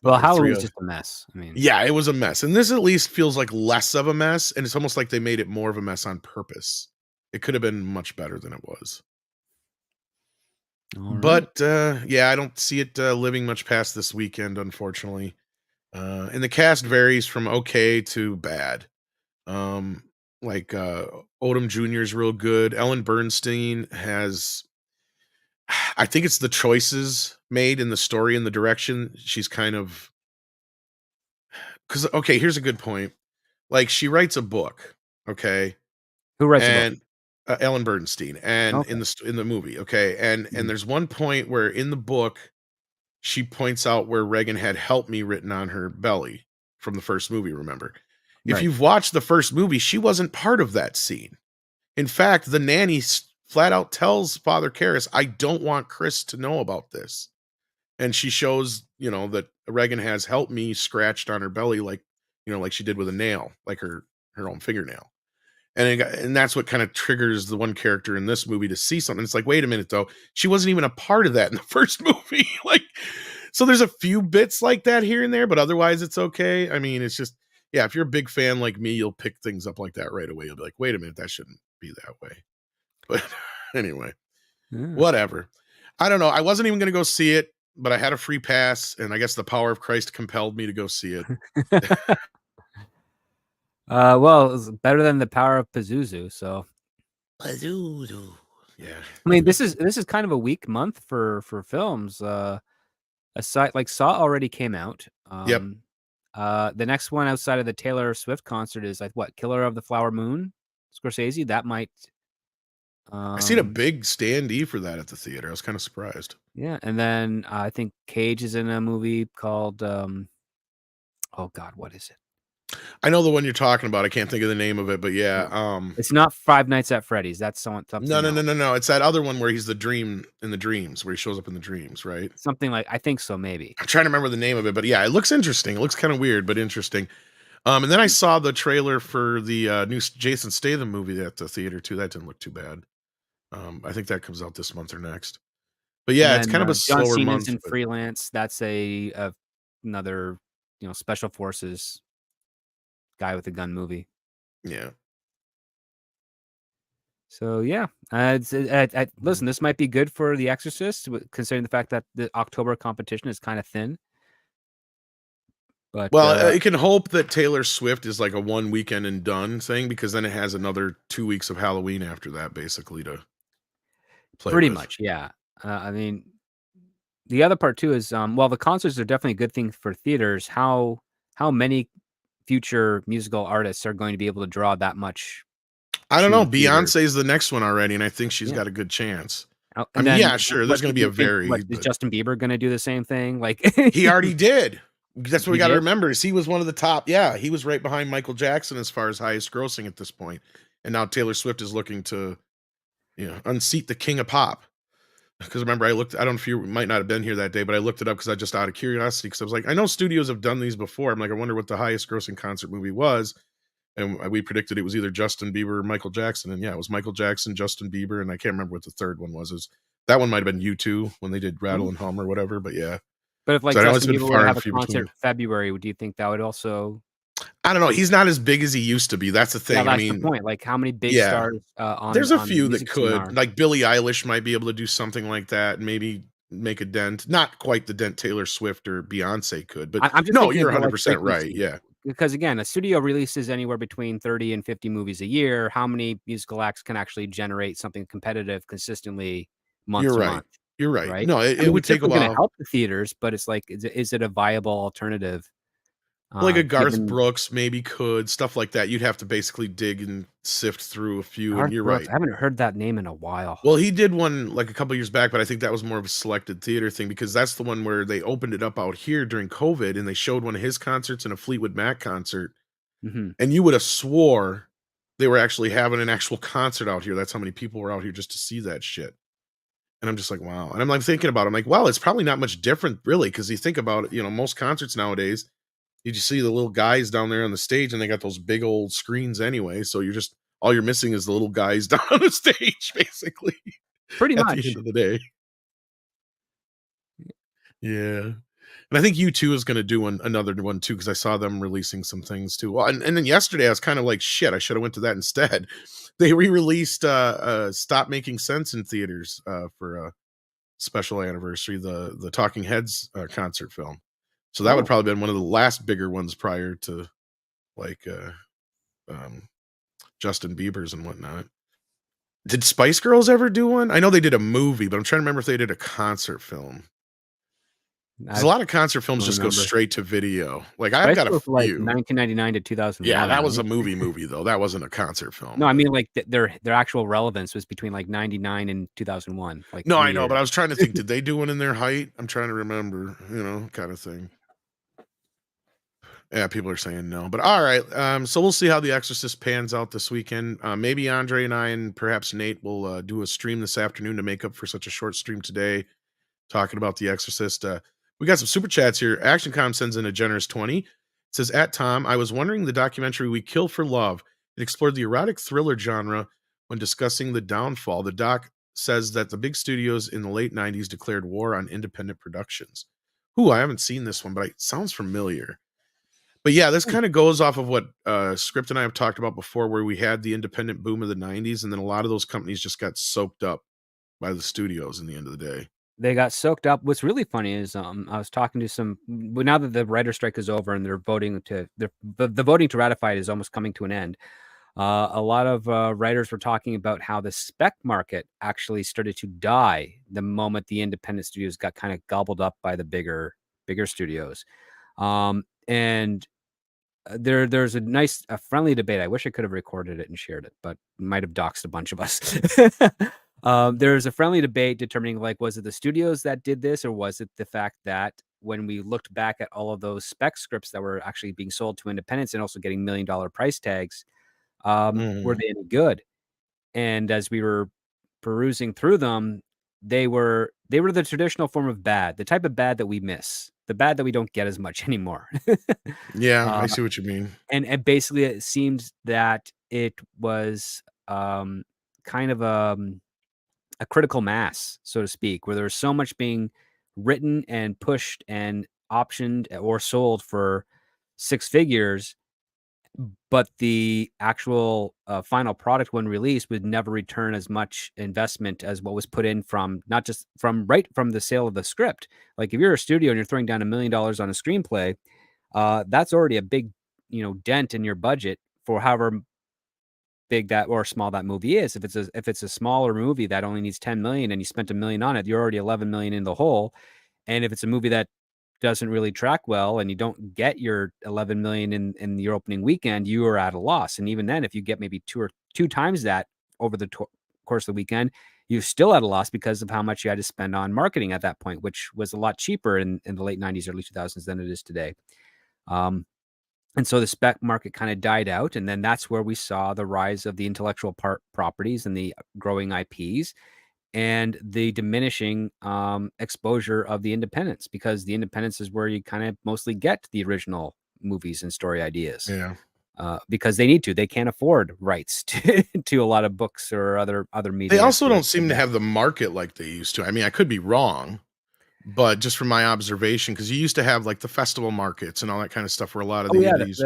Well, Or 3 Halloween's other. just a mess. I mean, Yeah, it was a mess, and this at least feels like less of a mess, and it's almost like they made it more of a mess on purpose. It could have been much better than it was. all right. But, yeah, I don't see it, living much past this weekend, unfortunately. And the cast varies from okay to bad. Um, like, Odom Jr. is real good. Ellen Bernstein has I think it's the choices made in the story and the direction. She's kind of because okay, here's a good point. Like, she writes a book, okay? Who writes a book? And Ellen Bernstein, and Okay. in the movie, okay? And Mhm. there's one point where in the book she points out where Reagan had "help me" written on her belly from the first movie, remember? If Right. you've watched the first movie, she wasn't part of that scene. In fact, the nanny flat out tells Father Karras, "I don't want Chris to know about this." And she shows, that Reagan has "help me" scratched on her belly like, like she did with a nail, like her own fingernail. And that's what kind of triggers the one character in this movie to see something. It's like, wait a minute, though. She wasn't even a part of that in the first movie. Like, so there's a few bits like that here and there, but otherwise it's okay. I mean, it's just, yeah, if you're a big fan like me, you'll pick things up like that right away. You'll be like, wait a minute, that shouldn't be that way. But anyway, Yeah. whatever. I don't know. I wasn't even going to go see it, but I had a free pass, and I guess the power of Christ compelled me to go see it. Well, it was better than the power of Pazuzu. So, Yeah. I mean, this is kind of a weak month for films. Aside, like Saw already came out. Yep. The next one outside of the Taylor Swift concert is like what? Killer of the Flower Moon, Scorsese. That might. I seen a big standee for that at the theater. I was kind of surprised. Yeah, and then I think Cage is in a movie called. Oh God, what is it? I know the one you're talking about. I can't think of the name of it, but yeah. It's not Five Nights at Freddy's. That's something No. else. It's that other one where he's the dream in the dreams, where he shows up in the dreams, right? Something like I think so, maybe. I'm trying to remember the name of it, but yeah, it looks interesting. It looks kind of weird, but interesting. And then I saw the trailer for the new Jason Statham movie at the theater too. That didn't look too bad. I think that comes out this month or next. But And yeah, it's then kind of a John slower Cena's month. in But Freelance. That's another special forces guy with a gun movie. yeah. So yeah, listen, this might be good for The Exorcist, considering the fact that the October competition is kind of thin. But Well, you can hope that Taylor Swift is like a one weekend and done thing, because then it has another 2 weeks of Halloween after that, basically, to play pretty with. much, yeah. I mean, the other part too is, while the concerts are definitely a good thing for theaters, how many future musical artists are going to be able to draw that much I don't know. to theaters? Beyonce's the next one already, and I think she's Yeah. got a good chance. I And mean, then yeah, sure, there's going to be a what, is but Justin Bieber going to do the same thing? Like he already did. That's what we He got to did? remember, is he was one of the top. Yeah, he was right behind Michael Jackson as far as highest grossing at this point. And now Taylor Swift is looking to, unseat the king of pop. Because remember, I don't know if you might not have been here that day, but I looked it up because I just out of curiosity, because I was like, I know studios have done these before. I'm like, I wonder what the highest grossing concert movie was. And we predicted it was either Justin Bieber or Michael Jackson. And yeah, it was Michael Jackson, Justin Bieber, and I can't remember what the third one was. That one might have been U2 when they did Rattle and Hum or whatever, but yeah. But if like So I know it's Justin been Bieber were far to and have a few concert between. in February, do you think that would also? I don't know. He's not as big as he used to be. That's the thing. Yeah, that's I mean, the point. Like, how many big yeah, stars on there's a the few that music scene could. are? Like Billie Eilish might be able to do something like that, and maybe make a dent. Not quite the dent Taylor Swift or Beyonce could, but I'm just no, thinking you're about, like, 100% right. frequency. Yeah. Because again, a studio releases anywhere between 30 and 50 movies a year. How many musical acts can actually generate something competitive consistently month You're to right. month? You're right. Right? No, I it mean, would it's take a definitely going to while. help the theaters, but it's like, is it a viable alternative? Like a Garth Given Brooks maybe could, stuff like that. You'd have to basically dig and sift through a few, and Garth you're Brooks, right. I haven't heard that name in a while. Well, he did one like a couple years back, but I think that was more of a selected theater thing, because that's the one where they opened it up out here during COVID, and they showed one of his concerts and a Fleetwood Mac concert, Mhm. and you would have swore they were actually having an actual concert out here. That's how many people were out here just to see that shit. And I'm just like, wow. And I'm like thinking about it. I'm like, well, it's probably not much different, really, because you think about it, most concerts nowadays, you just see the little guys down there on the stage, and they got those big old screens anyway. So you're just all you're missing is the little guys down on the stage, basically. Pretty at much. the end of the day. Yeah. And I think U2 is going to do another one too, because I saw them releasing some things too. Well, and then yesterday I was kind of like, shit, I should have went to that instead. They re-released Stop Making Sense in theaters for a special anniversary, the Talking Heads concert film. So that would probably been one of the last bigger ones prior to like Justin Bieber's and whatnot. Did Spice Girls ever do one? I know they did a movie, but I'm trying to remember if they did a concert film. There's a lot of concert films just go straight to video. Like I've got a few. Like 1999 to 2001. Yeah, that was a movie though. That wasn't a concert film. No, I mean like their actual relevance was between like 99 and 2001. Like no, I know, but I was trying to think, did they do one in their height? I'm trying to remember, kind of thing. Yeah, people are saying no, but all right. So we'll see how The Exorcist pans out this weekend. Maybe Andre and I and perhaps Nate will do a stream this afternoon to make up for such a short stream today, talking about The Exorcist. We got some super chats here. ActionCom sends in a generous 20. It says, at Tom, I was wondering the documentary We Kill for Love. It explored the erotic thriller genre when discussing the downfall. The doc says that the big studios in the late 90s declared war on independent productions. I haven't seen this one, but it sounds familiar. But yeah, this kind of goes off of what Script and I have talked about before, where we had the independent boom of the 90s, and then a lot of those companies just got soaked up by the studios in the end of the day. They got soaked up. What's really funny is I was talking to now that the writer strike is over and they're voting the voting to ratify it is almost coming to an end. A lot of writers were talking about how the spec market actually started to die the moment the independent studios got kind of gobbled up by the bigger studios. And there's a friendly debate. I wish I could have recorded it and shared it, but might have doxed a bunch of us. There's a friendly debate determining, like, was it the studios that did this, or was it the fact that when we looked back at all of those spec scripts that were actually being sold to independents and also getting $1 million price tags, were they any good? And as we were perusing through them, they were the traditional form of bad, the type of bad that we miss, the bad that we don't get as much anymore. Yeah, I see what you mean. And basically, it seems that it was kind of a critical mass, so to speak, where there's so much being written and pushed and optioned or sold for six figures, but the actual final product when released would never return as much investment as what was put in from not just from the sale of the script. Like if you're a studio and you're throwing down $1 million on a screenplay, that's already a big, dent in your budget for however big that or small that movie is. If it's a smaller movie that only needs 10 million and you spent $1 million on it, you're already 11 million in the hole. And if it's a movie that doesn't really track well and you don't get your 11 million in your opening weekend, you are at a loss. And even then, if you get maybe two times that over the course of the weekend, you're still at a loss because of how much you had to spend on marketing at that point, which was a lot cheaper in the late 90s, early 2000s than it is today. And so the spec market kind of died out. And then that's where we saw the rise of the intellectual properties and the growing IPs and the diminishing exposure of the independents, because the independents is where you kind of mostly get the original movies and story ideas. Yeah. Because they need to. They can't afford rights to a lot of books or other media. They also don't seem to have the market like they used to. I mean, I could be wrong, but just from my observation, because you used to have like the festival markets and all that kind of stuff where a lot of the indies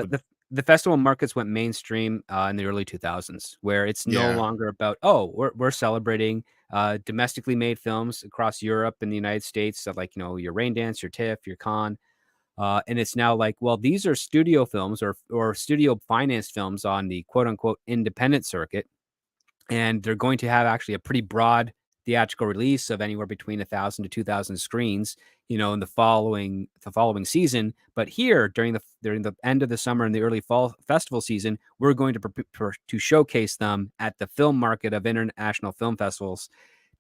the festival markets went mainstream in the early 2000s, where it's no longer about, we're celebrating domestically made films across Europe and the United States, so like, your Rain Dance, your TIFF, your Con. And it's now like, well, these are studio films or studio financed films on the quote unquote independent circuit. And they're going to have actually a pretty broad theatrical release of anywhere between 1,000 to 2,000 screens, in the following season. But here during the end of the summer and the early fall festival season, we're going to showcase them at the film market of international film festivals,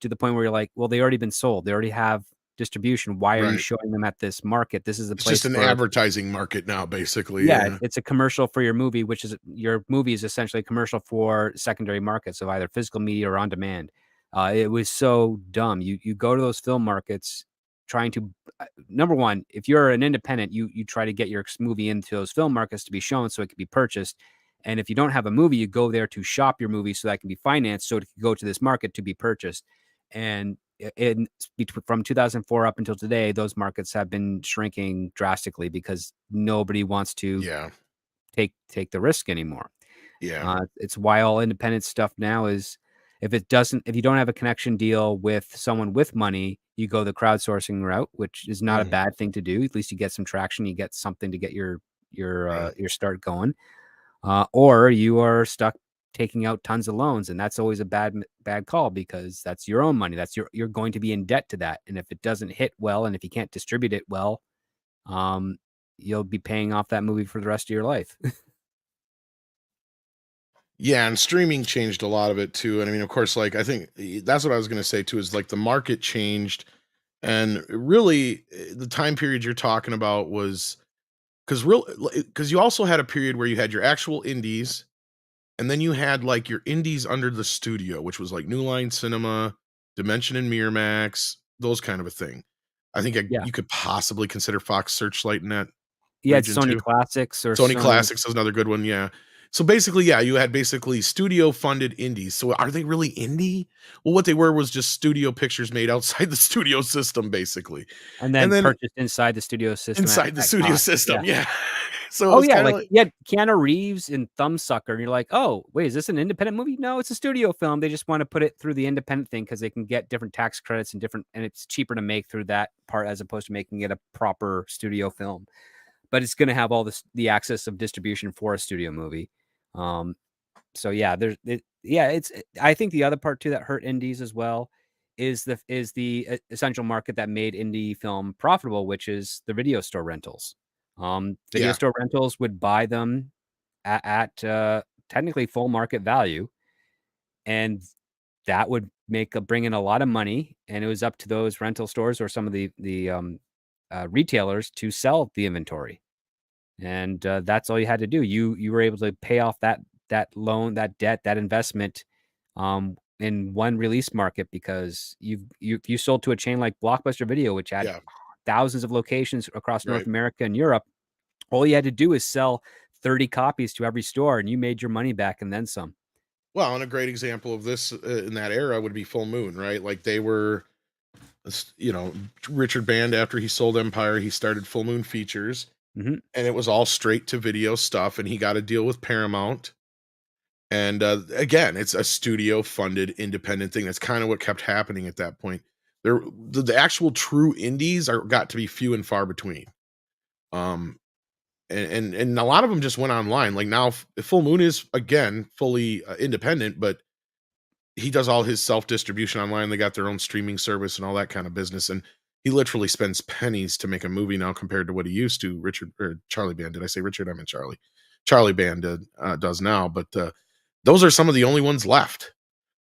to the point where you're like, well, they already been sold. They already have distribution. Why are you showing them at this market? This is the place. It's just an advertising market now, basically. Yeah, it's a commercial for your movie, which is your movie is essentially a commercial for secondary markets of either physical media or on demand. It was so dumb. You go to those film markets trying to, number one, if you're an independent, you try to get your movie into those film markets to be shown so it can be purchased. And if you don't have a movie, you go there to shop your movie so that can be financed, so it can go to this market to be purchased. And from 2004 up until today, those markets have been shrinking drastically because nobody wants to take the risk anymore. It's why all independent stuff now is, if you don't have a connection deal with someone with money, you go the crowdsourcing route, which is not a bad thing to do. At least you get some traction, you get something to get your start going. Or you are stuck taking out tons of loans, and that's always a bad call, because that's your own money. You're going to be in debt to that, and if it doesn't hit well, and if you can't distribute it well, you'll be paying off that movie for the rest of your life. Yeah, and streaming changed a lot of it too. And I mean, of course, like I think that's what I was going to say too, is like the market changed, and really the time period you're talking about was because you also had a period where you had your actual indies, and then you had like your indies under the studio, which was like New Line Cinema, Dimension and Miramax, those kind of a thing. I think you could possibly consider Fox Searchlight in that region Sony too. Classics or Sony Classics is another good one. Yeah. So basically, you had basically studio funded indies. So are they really indie? Well, what they were was just studio pictures made outside the studio system, basically. And then purchased inside the studio system. Inside the studio system, yeah. So like Keanu Reeves in Thumbsucker, and you're like, oh, wait, is this an independent movie? No, it's a studio film. They just want to put it through the independent thing because they can get different tax credits and it's cheaper to make through that part as opposed to making it a proper studio film. But it's going to have all the access of distribution for a studio movie. So yeah, I think the other part too that hurt indies as well is the essential market that made indie film profitable, which is the video store rentals. Video store rentals would buy them at technically full market value, and that would bring in a lot of money, and it was up to those rental stores or some of the retailers to sell the inventory. And that's all you had to do. You were able to pay off that loan, that debt, that investment in one release market, because you sold to a chain like Blockbuster Video, which had thousands of locations across North America and Europe. All you had to do is sell 30 copies to every store, and you made your money back and then some. Well, and a great example of this in that era would be Full Moon, right? Like they were, Richard Band, after he sold Empire, he started Full Moon Features. Mm-hmm. And it was all straight to video stuff, and he got a deal with Paramount. And again, it's a studio funded independent thing. That's kind of what kept happening at that point. The actual true indies got to be few and far between. And a lot of them just went online. Like now, Full Moon is again fully independent, but he does all his self distribution online. They got their own streaming service and all that kind of business. And he literally spends pennies to make a movie now compared to what he used to. Charlie Band. Did I say Richard? I meant Charlie. Charlie Band does now. But those are some of the only ones left,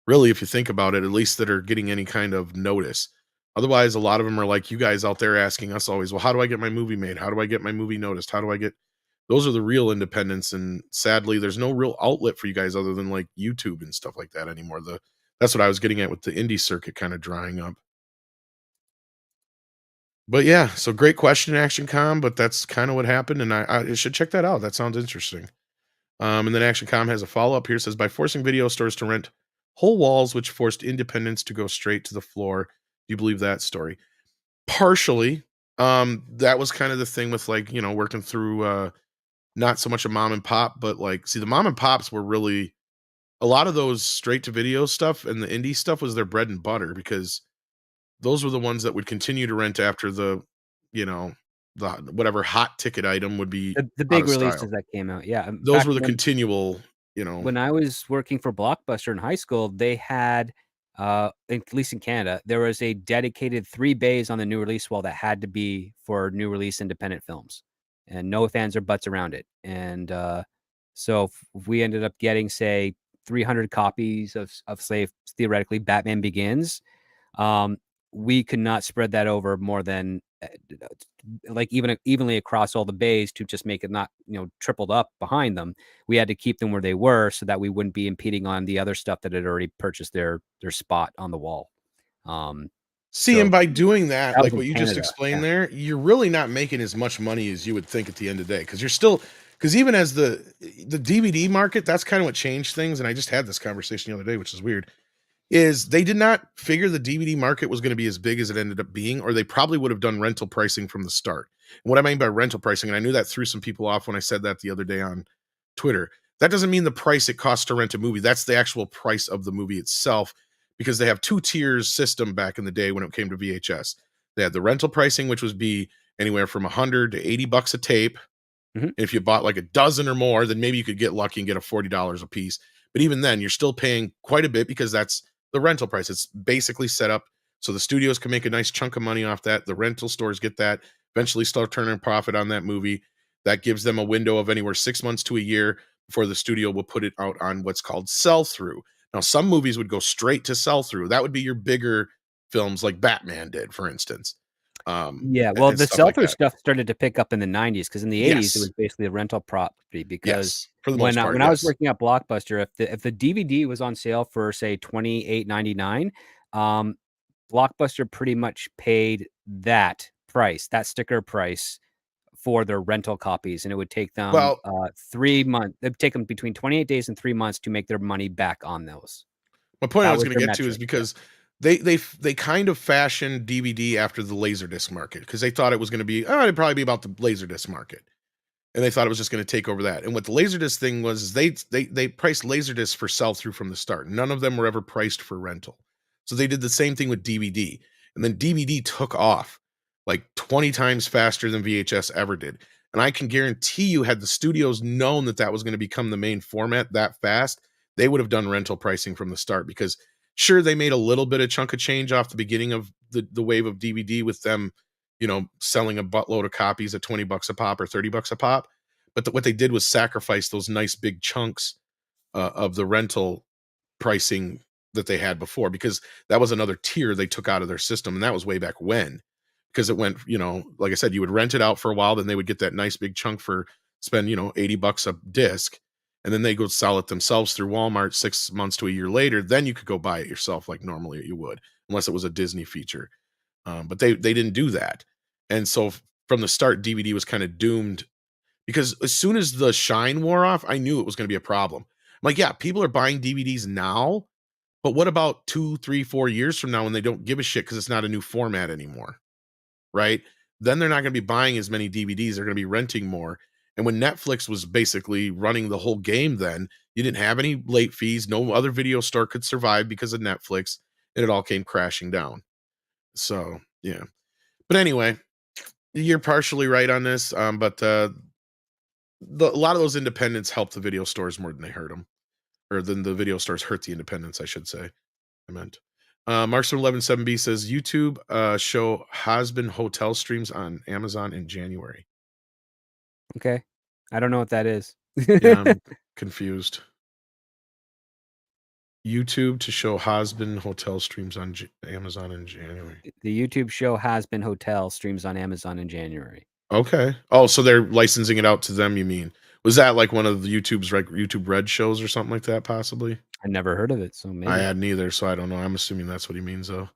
really, if you think about it, at least that are getting any kind of notice. Otherwise, a lot of them are like you guys out there asking us always, well, how do I get my movie made? How do I get my movie noticed? Those are the real independents. And sadly, there's no real outlet for you guys other than like YouTube and stuff like that anymore. That's what I was getting at with the indie circuit kind of drying up. But yeah, so great question, Action Com, but that's kind of what happened, and I should check that out. That sounds interesting. And then Action Com has a follow-up here. It says, by forcing video stores to rent whole walls, which forced independents to go straight to the floor. Do you believe that story? Partially. That was kind of the thing with like, working through not so much a mom and pop, but like, see, the mom and pops were really, a lot of those straight to video stuff and the indie stuff was their bread and butter, because those were the ones that would continue to rent after the whatever hot ticket item would be the big releases that came out. Yeah. Those were the continual, When I was working for Blockbuster in high school, they had, at least in Canada, there was a dedicated 3 bays on the new release wall that had to be for new release independent films, and no ifs, ands, or buts around it. And so if we ended up getting, say, 300 copies of say, theoretically, Batman Begins, we could not spread that over more than like evenly across all the bays to just make it not tripled up behind them. We had to keep them where they were so that we wouldn't be impeding on the other stuff that had already purchased their spot on the wall. And by doing that, like what you just explained there, you're really not making as much money as you would think at the end of the day, because you're still Because even as the DVD market, that's kind of what changed things. And I just had this conversation the other day, which is weird. Is they did not figure the DVD market was going to be as big as it ended up being, or they probably would have done rental pricing from the start. And what I mean by rental pricing, and I knew that threw some people off when I said that the other day on Twitter, that doesn't mean the price it costs to rent a movie. That's the actual price of the movie itself, because they have two tiers system back in the day when it came to VHS. They had the rental pricing, which would be anywhere from $100 to $80 a tape. Mhm. If you bought like a dozen or more, then maybe you could get lucky and get a $40 a piece. But even then, you're still paying quite a bit because that's the rental price. It's basically set up so the studios can make a nice chunk of money off that. The rental stores get that, eventually start turning a profit on that movie. That gives them a window of anywhere 6 months to a year before the studio will put it out on what's called sell-through. Now, some movies would go straight to sell-through. That would be your bigger films like Batman did, for instance. Yeah, well, And the stuff like sell-through that. stuff started to pick up in the 90s, because in the 80s, it was Yes. basically a rental property, because Yes. For the when most part, when I was yes. working at Blockbuster, if the DVD was on sale for, say, $28.99, Blockbuster pretty much paid that price, that sticker price, for their rental copies, and it would take them Well, 3 months. It'd take them between 28 days and 3 months to make their money back on those. my point I That was was going to their get to is metric. Yeah. because they kind of fashioned DVD after the Laserdisc market, because they thought it was going to be it'd probably be about the Laserdisc market, and they thought it was just going to take over that. And what the Laserdisc thing was is they priced Laserdisc for sell through from the start. None of them were ever priced for rental, so they did the same thing with DVD, and then DVD took off like 20 times faster than VHS ever did. And I can guarantee you, had the studios known that that was going to become the main format that fast, they would have done rental pricing from the start, because sure, they made a little bit of chunk of change off the beginning of the wave of DVD with them, selling a buttload of copies at $20 a pop or $30 a pop. But what they did was sacrifice those nice big chunks of the rental pricing that they had before, because that was another tier they took out of their system. And that was way back when, because it went, like I said, you would rent it out for a while, then they would get that nice big chunk for spend, $80 a disc. And then they go sell it themselves through Walmart 6 months to a year later. Then you could go buy it yourself like normally you would, unless it was a Disney feature. But they didn't do that. And so from the start, DVD was kind of doomed, because as soon as the shine wore off, I knew it was going to be a problem. I'm like, yeah, people are buying DVDs now, but what about 2, 3, 4 years from now when they don't give a shit because it's not a new format anymore? Right? Then they're not going to be buying as many DVDs. They're going to be renting more. And when Netflix was basically running the whole game, then you didn't have any late fees. No other video store could survive because of Netflix, and it all came crashing down. So, yeah. But anyway, you're partially right on this. But a lot of those independents helped the video stores more than they hurt them, or than the video stores hurt the independents, I should say. I meant. Marks from 117B says YouTube show Husband Hotel streams on Amazon in January. Okay. I don't know what that is. Yeah, I'm confused. YouTube to show Husband Hotel streams on Amazon in January. The YouTube show Has Been Hotel streams on Amazon in January. Okay. Oh, so they're licensing it out to them, you mean? Was that like one of the YouTube Red shows or something like that, possibly? I never heard of it, so maybe. I hadn't either, so I don't know. I'm assuming that's what he means, though.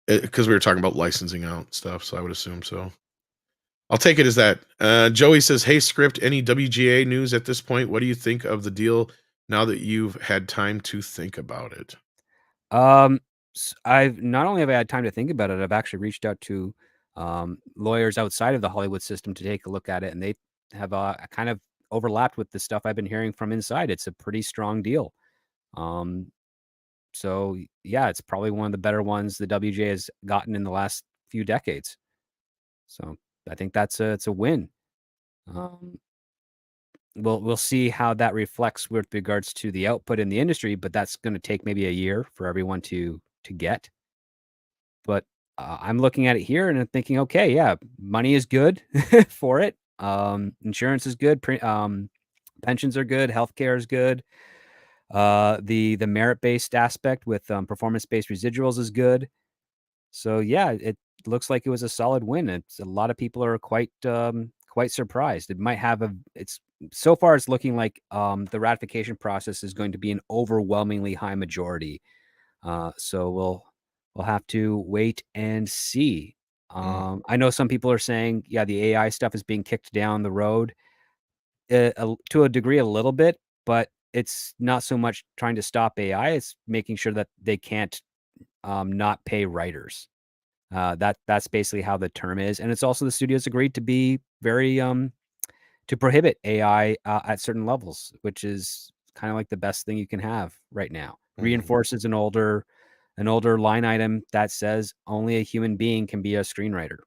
Because we were talking about licensing out stuff, so I would assume so. I'll take it as that. Joey says, hey, Script, any WGA news at this point? What do you think of the deal now that you've had time to think about it? I've not only have I had time to think about it, I've actually reached out to lawyers outside of the Hollywood system to take a look at it, and they have kind of overlapped with the stuff I've been hearing from inside. It's a pretty strong deal. So yeah, it's probably one of the better ones the WGA has gotten in the last few decades. So I think it's a win. We'll see how that reflects with regards to the output in the industry, but that's going to take maybe a year for everyone to get. But I'm looking at it here and I'm thinking, okay, yeah, money is good for it. Insurance is good. Pensions are good. Healthcare is good. The merit-based aspect with performance-based residuals is good. So yeah, it looks like it was a solid win. It's a lot of people are quite surprised. It might have it's so far it's looking like the ratification process is going to be an overwhelmingly high majority. So we'll have to wait and see. I know some people are saying, yeah, the AI stuff is being kicked down the road. to a degree a little bit, but it's not so much trying to stop AI. It's making sure that they can't not pay writers. That's basically how the term is, and it's also the studios agreed to be very to prohibit AI at certain levels, which is kind of like the best thing you can have right now. Reinforces an older line item that says only a human being can be a screenwriter.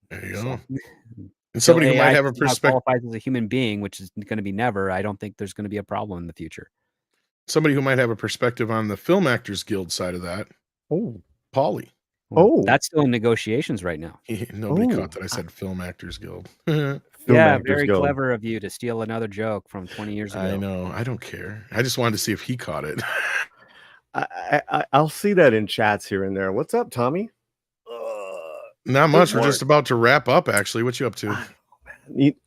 There you So, go. And till somebody who might AI have a somehow perspective, qualifies as a human being, which is going to be never, I don't think there's going to be a problem in the future. somebody who might have a perspective on the Film Actors Guild side of that, Oh, Paulie. Oh. That's still in negotiations right now. Nobody Oh. caught that I said Film Actors Guild. Film Yeah, Actors very Guild. clever of you to steal another joke from 20 years ago. I know. I don't care. I just wanted to see if he caught it. I'll see that in chats here and there. What's up, Tommy? Not much. We're Lord. just about to wrap up, actually. What you up to?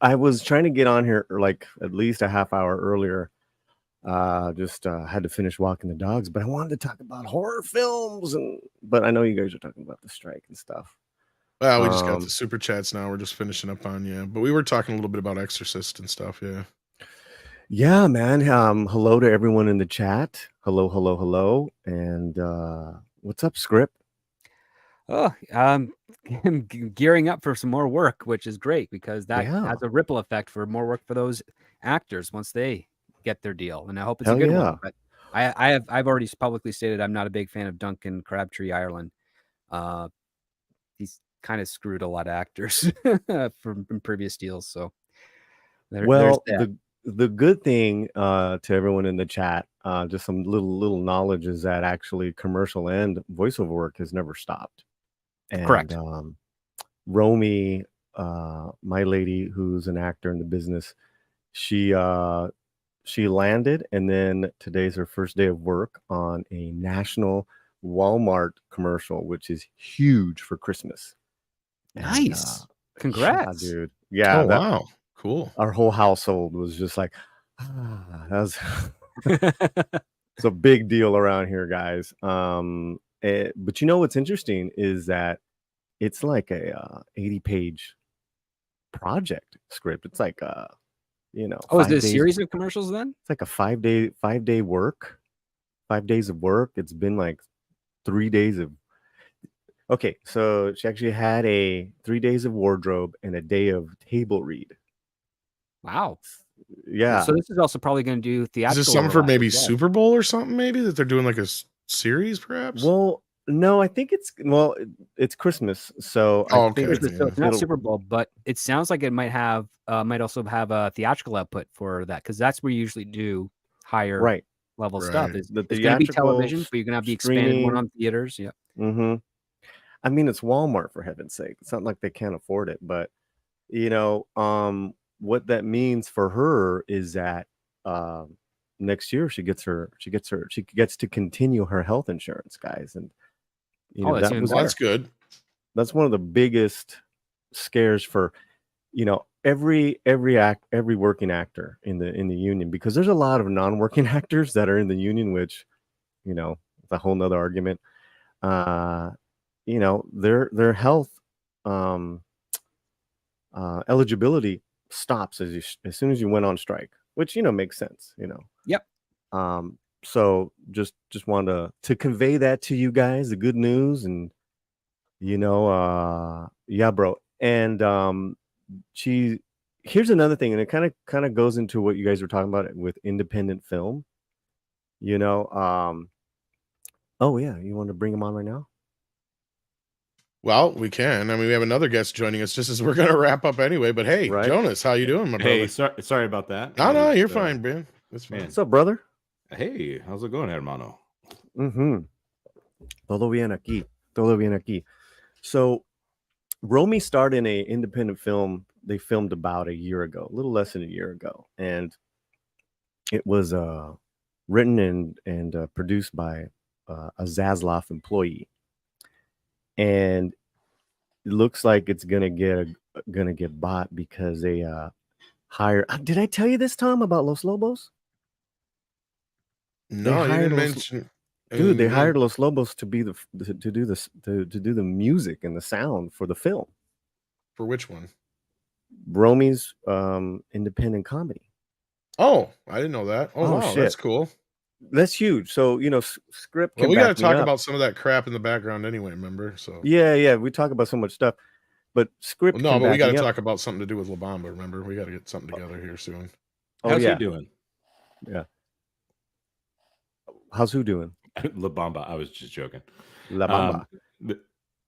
I was trying to get on here like at least a half hour earlier. Just had to finish walking the dogs, but I wanted to talk about horror films, but I know you guys are talking about the strike and stuff. Well, we just got the super chats now. We're just finishing up on but we were talking a little bit about Exorcist and stuff. Yeah, man. Hello to everyone in the chat. Hello, and what's up, Script? Oh, I'm gearing up for some more work, which is great because that has a ripple effect for more work for those actors once they get their deal, and I hope it's a good one. But I've already publicly stated I'm not a big fan of Duncan Crabtree Ireland. He's kind of screwed a lot of actors from previous deals. So there's that. The good thing to everyone in the chat, just some little knowledge, is that actually commercial and voiceover work has never stopped. And, correct. Romy, my lady, who's an actor in the business, she landed, and then today's her first day of work on a national Walmart commercial, which is huge for Christmas. Nice. And, congrats, yeah, dude. Yeah. Oh, wow. Cool. Our whole household was just like, that was it's a big deal around here, guys. But you know what's interesting is that it's like a 80-page project script. It's like is it a series of commercials then? It's like a 5 day work, 5 days of work. It's been like 3 days of so she actually had 3 days of wardrobe and a day of table read. Wow. Yeah. So this is also probably going to do theatrical. Is this something for maybe Super Bowl or something? Maybe that they're doing like a series, perhaps. Well, no, I think it's Christmas, so I think it's not Super Bowl, but it sounds like it might also have a theatrical output for that, because that's where you usually do higher level stuff. It's going to be television, but you're going to have the expanded one on theaters. Yeah. Mm-hmm. I mean, it's Walmart, for heaven's sake. It's not like they can't afford it, but what that means for her is that next year she gets to continue her health insurance, guys, and that's good. That's one of the biggest scares for every working actor in the union, because there's a lot of non-working actors that are in the union, which it's a whole nother argument. Their health eligibility stops as soon as you went on strike, which makes sense. Yep. So just wanted to convey that to you guys, the good news, and yeah, bro. And here's another thing, and it kind of goes into what you guys were talking about with independent film. Oh yeah, you want to bring him on right now? Well, we can. I mean, we have another guest joining us just as we're going to wrap up anyway. But hey, Jonas, how you doing, my brother? Hey, sorry about that. No, you're fine, man. That's fine. What's up, brother? Hey, how's it going, hermano? Todo bien aquí. So, Romy starred in an independent film they filmed about a year ago, a little less than a year ago, and it was written and produced by a Zaslav employee. And it looks like it's gonna get bought because they hire. Did I tell you this, Tom, about Los Lobos? No, you didn't mention. Dude, they hired Los Lobos to be to do the music and the sound for the film. For which one? Romy's independent comedy. Oh, I didn't know that. Oh, Oh, wow, that's shit. cool. That's huge. So, Script Well, can we got to back me talk up. about some of that crap in the background anyway, remember? So Yeah, we talk about so much stuff, but Script no, can but we back got to me up. talk about something to do with La Bamba, remember? We got to get something together here soon. Oh, How's yeah. he doing? Yeah. How's who doing? La Bamba. I was just joking. La Bamba.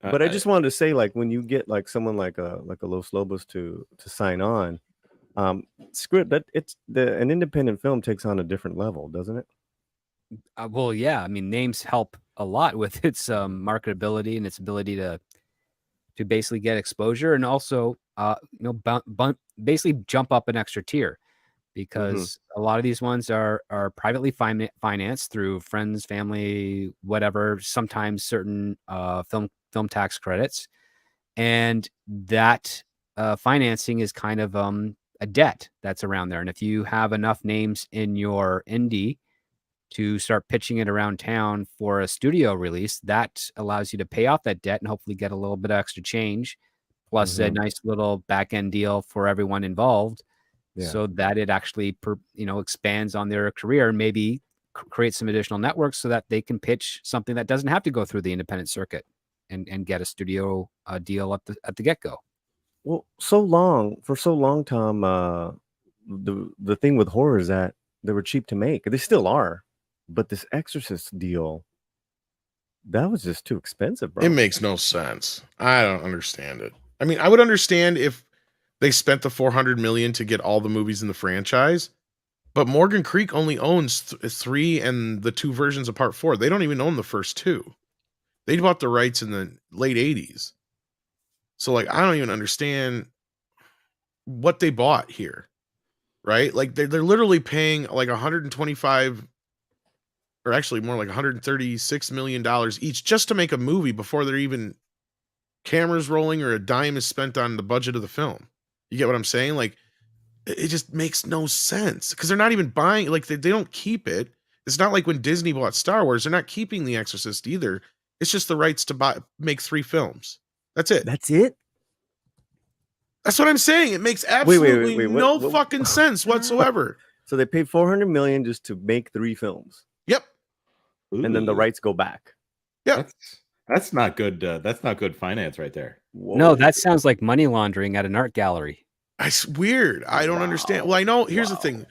But I just wanted to say, like, when you get like someone like a Los Lobos to sign on, Script, that an independent film takes on a different level, doesn't it? Well, yeah. I mean, names help a lot with its marketability and its ability to basically get exposure, and also basically jump up an extra tier, because a lot of these ones are privately financed through friends, family, whatever. Sometimes certain film tax credits, and that financing is kind of a debt that's around there. And if you have enough names in your indie to start pitching it around town for a studio release, that allows you to pay off that debt and hopefully get a little bit of extra change, plus a nice little back end deal for everyone involved, so that it actually expands on their career and maybe create some additional networks so that they can pitch something that doesn't have to go through the independent circuit and get a studio deal at the get-go. Well, for so long, Tom, the thing with horror is that they were cheap to make. They still are, but this Exorcist deal, that was just too expensive, bro. It makes no sense. I don't understand it. I mean, I would understand if they spent the $400 million to get all the movies in the franchise, but Morgan Creek only owns 3 and the 2 versions of Part 4. They don't even own the first 2. They bought the rights in the late 80s. So, like, I don't even understand what they bought here, right? Like, they're literally paying like 125, or actually more like $136 million each just to make a movie before they're even cameras rolling or a dime is spent on the budget of the film. You get what I'm saying? Like, it just makes no sense because they're not even buying, like, they don't keep it. It's not like when Disney bought Star Wars, they're not keeping The Exorcist either. It's just the rights to make 3 films. That's it. That's it? That's what I'm saying. It makes absolutely Wait, no what? fucking sense whatsoever. So they paid $400 million just to make 3 films. Yep. And then the Ooh, rights go back. Yep. that's not good. That's not good finance right there. Whoa. No, that sounds like money laundering at an art gallery. It's weird. I don't understand. Well, I know. Here's the thing.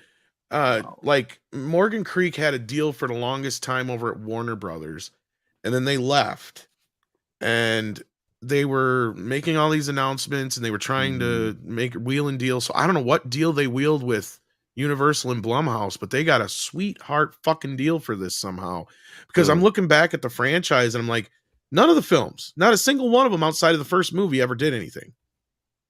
Like, Morgan Creek had a deal for the longest time over at Warner Brothers, and then they left, and they were making all these announcements, and they were trying to wheel and deal. So I don't know what deal they wheeled with Universal and Blumhouse, but they got a sweetheart fucking deal for this somehow. Because I'm looking back at the franchise, and I'm like, none of the films, not a single one of them outside of the first movie ever did anything.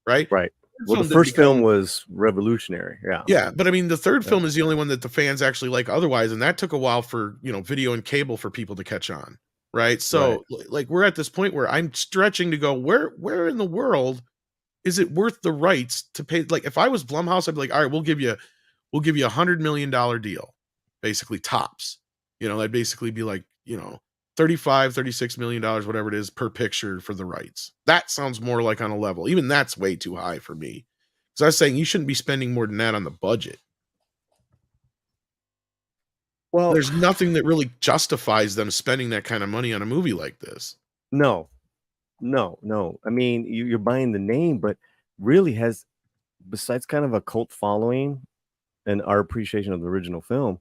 Right? Right. Well, the first film was revolutionary. Yeah. Yeah, but I mean, the third film is the only one that the fans actually like otherwise, and that took a while for, video and cable for people to catch on, right? So, like, we're at this point where I'm stretching to go, where in the world is it worth the rights to pay? Like, if I was Blumhouse, I'd be like, all right, we'll give you $100 million deal, basically tops. That'd basically be like, $36 million, whatever it is, per picture for the rights. That sounds more like on a level. Even that's way too high for me. Because I was saying you shouldn't be spending more than that on the budget. Well, there's nothing that really justifies them spending that kind of money on a movie like this. No. I mean, you're buying the name, but really has, besides kind of a cult following and our appreciation of the original film,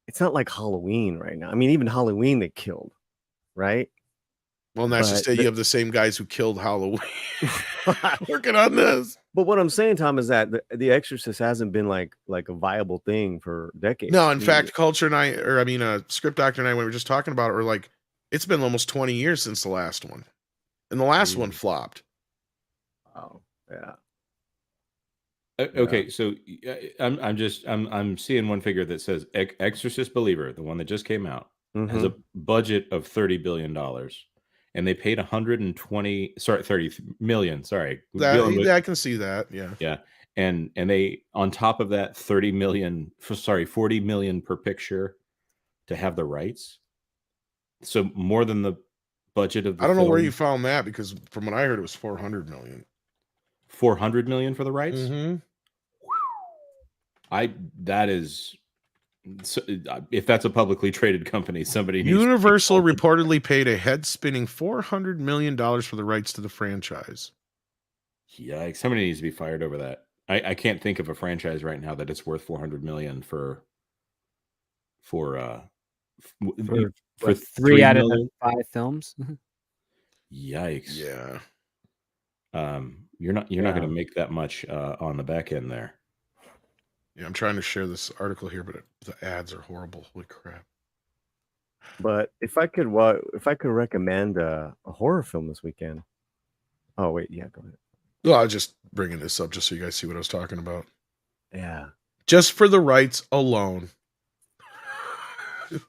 it's not like Halloween right now. I mean, even Halloween they killed, right? Well, and that's just it. You have the same guys who killed Halloween working on this. But what I'm saying, Tom, is that the Exorcist hasn't been like a viable thing for decades. No, in fact, Script Doctor and I, when we were just talking about it, we're like, it's been almost 20 years since the last one, and the last one flopped. Oh, yeah. Okay, so I'm seeing one figure that says Exorcist Believer, the one that just came out, has a budget of $30 billion, and they paid 30 million. Sorry, I can see that. Yeah, and they, on top of that, 40 million per picture to have the rights. So more than the budget of the I don't know where film. you found that, because from what I heard, it was 400 million. 400 million for the rights. Mm-hmm. That is, if that's a publicly traded company, somebody needs Universal to reportedly paid a head-spinning $400 million for the rights to the franchise. Yikes! Somebody needs to be fired over that. I can't think of a franchise right now that it's worth 400 million for What, 3 3 out of the million? 5 films. Yikes! Yeah. You're not going to make that much on the back end there. Yeah, I'm trying to share this article here, but the ads are horrible. Holy crap! But if I could recommend a horror film this weekend. Oh wait, yeah, go ahead. Well, I was just bringing this up just so you guys see what I was talking about. Yeah. Just for the rights alone.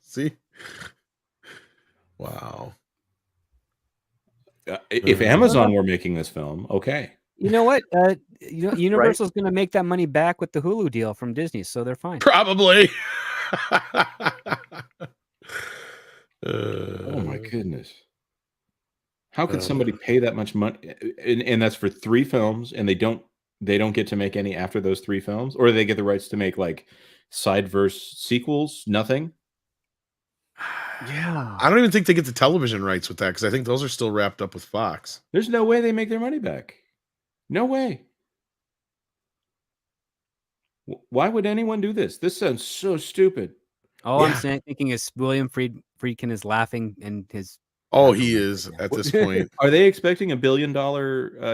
See? Wow. If Amazon were making this film, okay. You know what? Universal's going to make that money back with the Hulu deal from Disney, so they're fine. Probably. Oh my goodness. How could somebody pay that much money? And that's for 3 films, and they don't get to make any after those 3 films? Or do they get the rights to make like side verse sequels? Nothing? Yeah. I don't even think they get the television rights with that, because I think those are still wrapped up with Fox. There's no way they make their money back. No way. Why would anyone do this? This sounds so stupid. All I'm thinking is William Friedkin is laughing in his. Oh, he is at this point. Are they expecting $1 billion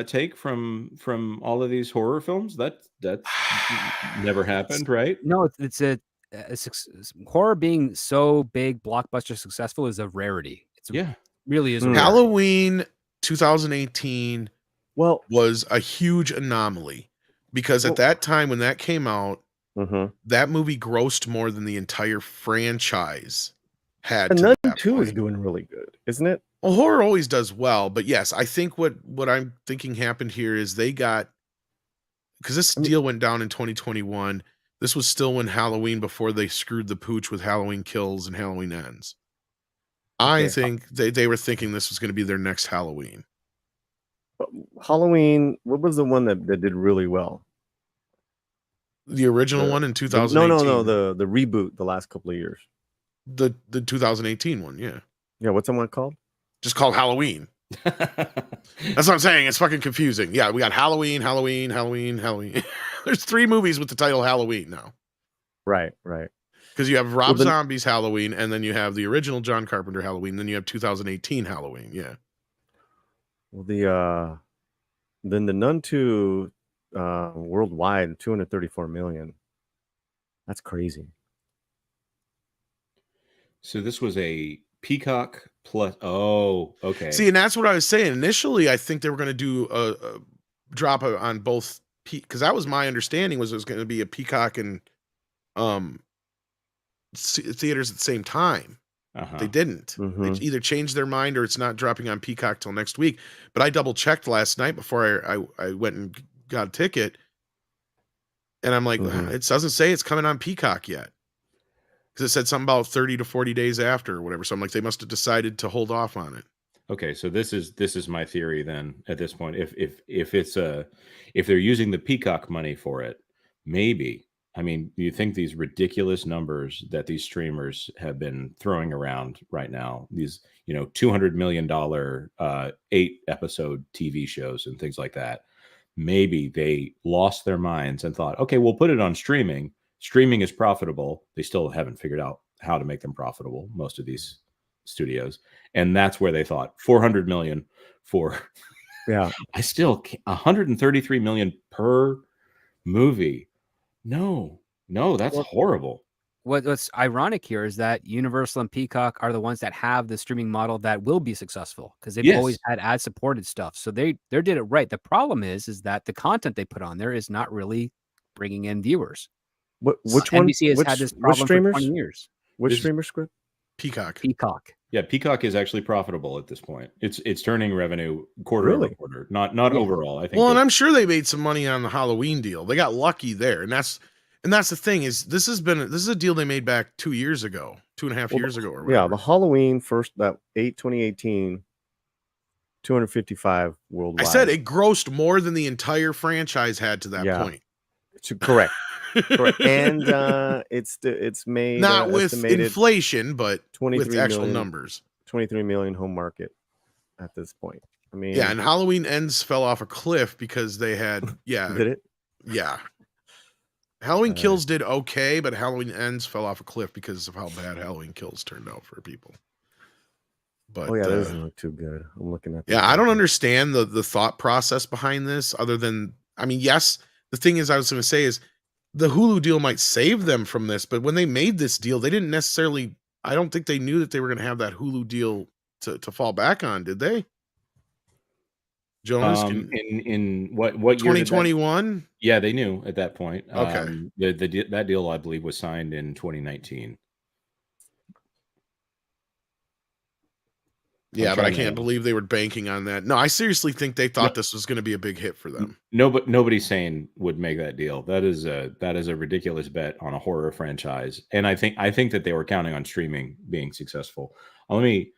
take from all of these horror films? That's never happened, right? No, it's horror being so big, blockbuster successful is a rarity. Really is. Halloween 2018 was a huge anomaly, because at that time when that came out, that movie grossed more than the entire franchise had. And Nun 2 is doing really good, isn't it? Well, horror always does well, but yes, I think what I'm thinking happened here is they got, because this deal went down in 2021. This was still when Halloween, before they screwed the pooch with Halloween Kills and Halloween Ends. I think they were thinking this was going to be their next Halloween. Halloween, what was the one that did really well? The original one in 2018. No, the reboot the last couple of years. The 2018 one, yeah. Yeah, what's that one called? Just called Halloween. That's what I'm saying. It's fucking confusing. Yeah, we got Halloween. There's 3 movies with the title Halloween now. Right. Because you have Rob Zombie's Halloween, and then you have the original John Carpenter Halloween, then you have 2018 Halloween, yeah. Well, then the Nun 2 worldwide, 234 million. That's crazy. So this was a Peacock plus. Oh, okay. See, and that's what I was saying. Initially, I think they were going to do a drop on both, because that was my understanding, was it was going to be a Peacock and theaters at the same time. They didn't. They either changed their mind or it's not dropping on Peacock till next week. But I double checked last night before I went and got a ticket, and I'm like, it doesn't say it's coming on Peacock yet, because it said something about 30 to 40 days after or whatever. So I'm like, they must have decided to hold off on it. Okay, so this is my theory then. At this point, if they're using the Peacock money for it, maybe. I mean, you think these ridiculous numbers that these streamers have been throwing around right now, these, $200 million 8-episode TV shows and things like that, maybe they lost their minds and thought, okay, we'll put it on streaming. Streaming is profitable. They still haven't figured out how to make them profitable, most of these studios. And that's where they thought 400 million for, I still can't, 133 million per movie. No, that's horrible. What's ironic here is that Universal and Peacock are the ones that have the streaming model that will be successful, because they've always had ad-supported stuff. So they did it right. The problem is that the content they put on there is not really bringing in viewers. Which one? NBC has had this problem for 20 years. Which streamer script? Peacock. Yeah, Peacock is actually profitable at this point. It's turning revenue quarter over quarter, not overall. I think. Well, and I'm sure they made some money on the Halloween deal. They got lucky there, and that's the thing is this is a deal they made back 2 years ago, 2.5 years ago, or whatever. Yeah, the Halloween first, that 2018. 255 worldwide. I said it grossed more than the entire franchise had to that point. Correct. Correct. And it's made not with estimated inflation, but 23 with actual million, numbers. 23 million home market at this point. I mean, yeah, and Halloween Ends fell off a cliff because they had did it? Yeah. Halloween Kills did okay, but Halloween Ends fell off a cliff because of how bad Halloween Kills turned out for people. But that doesn't look too good. I'm looking at. Yeah, I don't understand the thought process behind this, other than, I mean, yes, the thing is, I was going to say is the Hulu deal might save them from this, but when they made this deal, they didn't necessarily. I don't think they knew that they were going to have that Hulu deal to fall back on, did they? Jonas, in what year? 2021? Yeah, they knew at that point. Okay. That deal, I believe, was signed in 2019. Yeah, but I can't believe they were banking on that. No, I seriously think they thought this was going to be a big hit for them. No, but nobody's saying would make that deal. That is a ridiculous bet on a horror franchise, and I think that they were counting on streaming being successful. I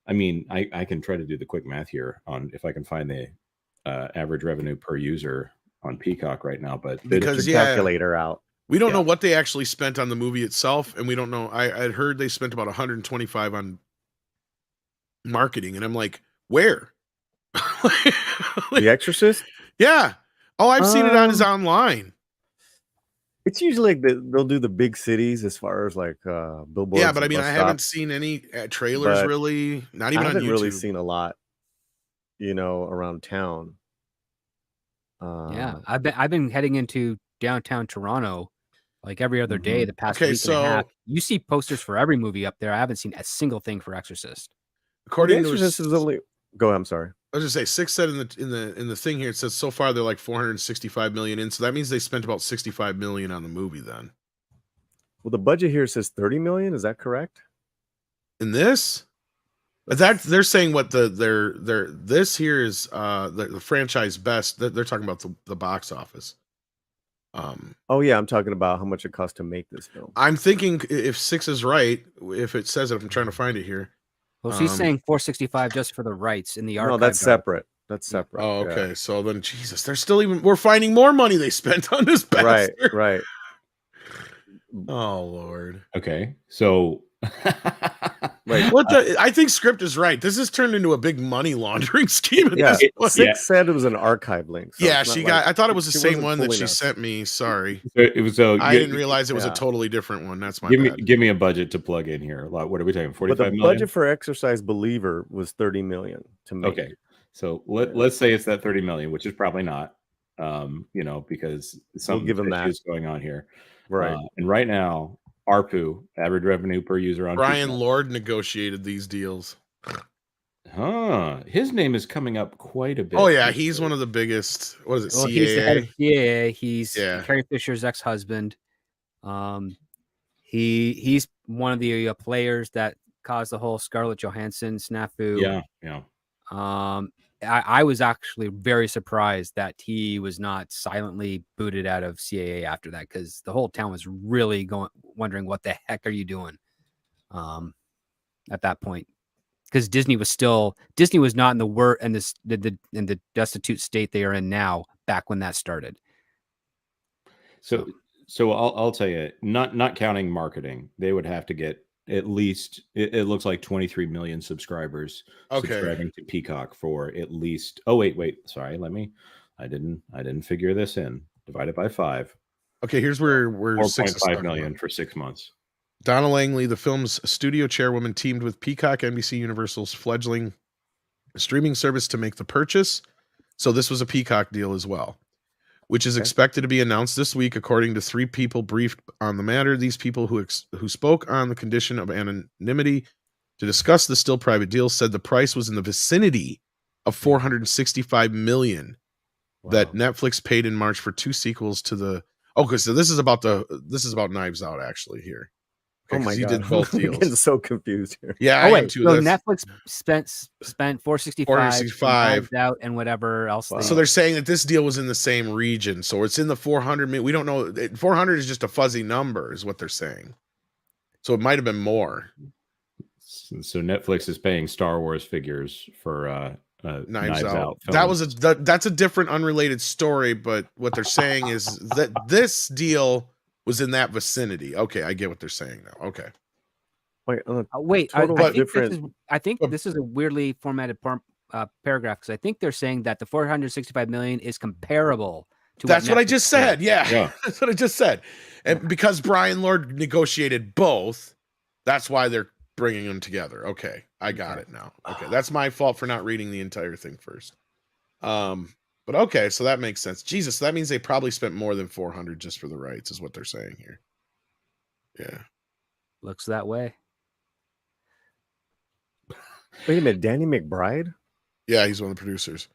can try to do the quick math here on if I can find the average revenue per user on Peacock right now, but because calculator out. We don't know what they actually spent on the movie itself, and we don't know. I'd heard they spent about 125 on marketing, and I'm like, where? The Exorcist? Yeah. Oh, I've seen it on his online. It's usually like they'll do the big cities as far as like billboards. Yeah, but I mean, I haven't seen any trailers really. Not even on YouTube. I haven't really seen a lot, around town. Yeah, I've been heading into downtown Toronto like every other day the past week and a half. You see posters for every movie up there. I haven't seen a single thing for Exorcist. According to Exorcist is only. Go ahead, I'm sorry. I was just say Six said in the thing here, it says so far they're like 465 million in, so that means they spent about 65 million on the movie then. Well, the budget here says 30 million. Is that correct? In this, that they're saying what this here is the franchise best. They're talking about the box office. Oh yeah, I'm talking about how much it cost to make this film. I'm thinking if Six is right, if it says it, I'm trying to find it here. Well, she's saying 465 just for the rights in the archive. No, that's separate. That's separate. Oh, okay. Yeah. So then, Jesus, they're still we're finding more money they spent on this bastard. Right. Oh, Lord. Okay. So, I think Script is right. This has turned into a big money laundering scheme. Six said it was an archive link. So I thought it was the same one that she sent me. Sorry. It was. I didn't realize it was a totally different one. That's my bad. Give me a budget to plug in here. What are we talking? 45 million? The budget for Exorcist Believer was 30 million to make. Okay. So let's say it's that 30 million, which is probably not, because something is going on here. Right. And right now, ARPU, average revenue per user on Brian Lord negotiated these deals. His name is coming up quite a bit. Oh yeah, he's one of the biggest. What is it? CAA? He's the head of CAA. He's Carrie Fisher's ex-husband. He's one of the players that caused the whole Scarlett Johansson snafu. Yeah. I was actually very surprised that he was not silently booted out of CAA after that, because the whole town was really wondering what the heck are you doing at that point, because Disney was not in the destitute state they are in now back when that started. So I'll tell you, not counting marketing, they would have to get at least, it looks like 23 million subscribers subscribing to Peacock for at least. Oh wait, sorry. I didn't figure this in. Divided by 5. Okay, here's where 4.5 million for 6 months. Donna Langley, the film's studio chairwoman, teamed with Peacock, NBC Universal's fledgling streaming service to make the purchase. So this was a Peacock deal as well, which is expected to be announced this week, according to 3 people briefed on the matter. These people who spoke on the condition of anonymity to discuss the still private deal said the price was in the vicinity of 465 million that Netflix paid in March for 2 sequels to the. Okay, so this is about Knives Out actually here. Oh my God! Did both deals. I'm getting so confused here. Yeah, I am too. So Netflix spent 465 out and whatever else. So they're saying that this deal was in the same region. So it's in the 400. We don't know. 400 is just a fuzzy number, is what they're saying. So it might have been more. So Netflix is paying Star Wars figures for Knives Out. films. That's a different, unrelated story. But what they're saying is that this deal was in that vicinity. Okay, I get what they're saying now. Okay. Wait, Wait, totally I think different. this is a weirdly formatted paragraph, because I think they're saying that the 465 million is comparable to That's what I Netflix just did. said. Yeah. Yeah. That's what I just said. And because Brian Lord negotiated both, that's why they're bringing them together. Okay, I got it now. Okay, that's my fault for not reading the entire thing first. But okay, so that makes sense. Jesus, so that means they probably spent more than 400 just for the rights, is what they're saying here. Yeah. Looks that way. Wait a minute, Danny McBride? Yeah, he's one of the producers.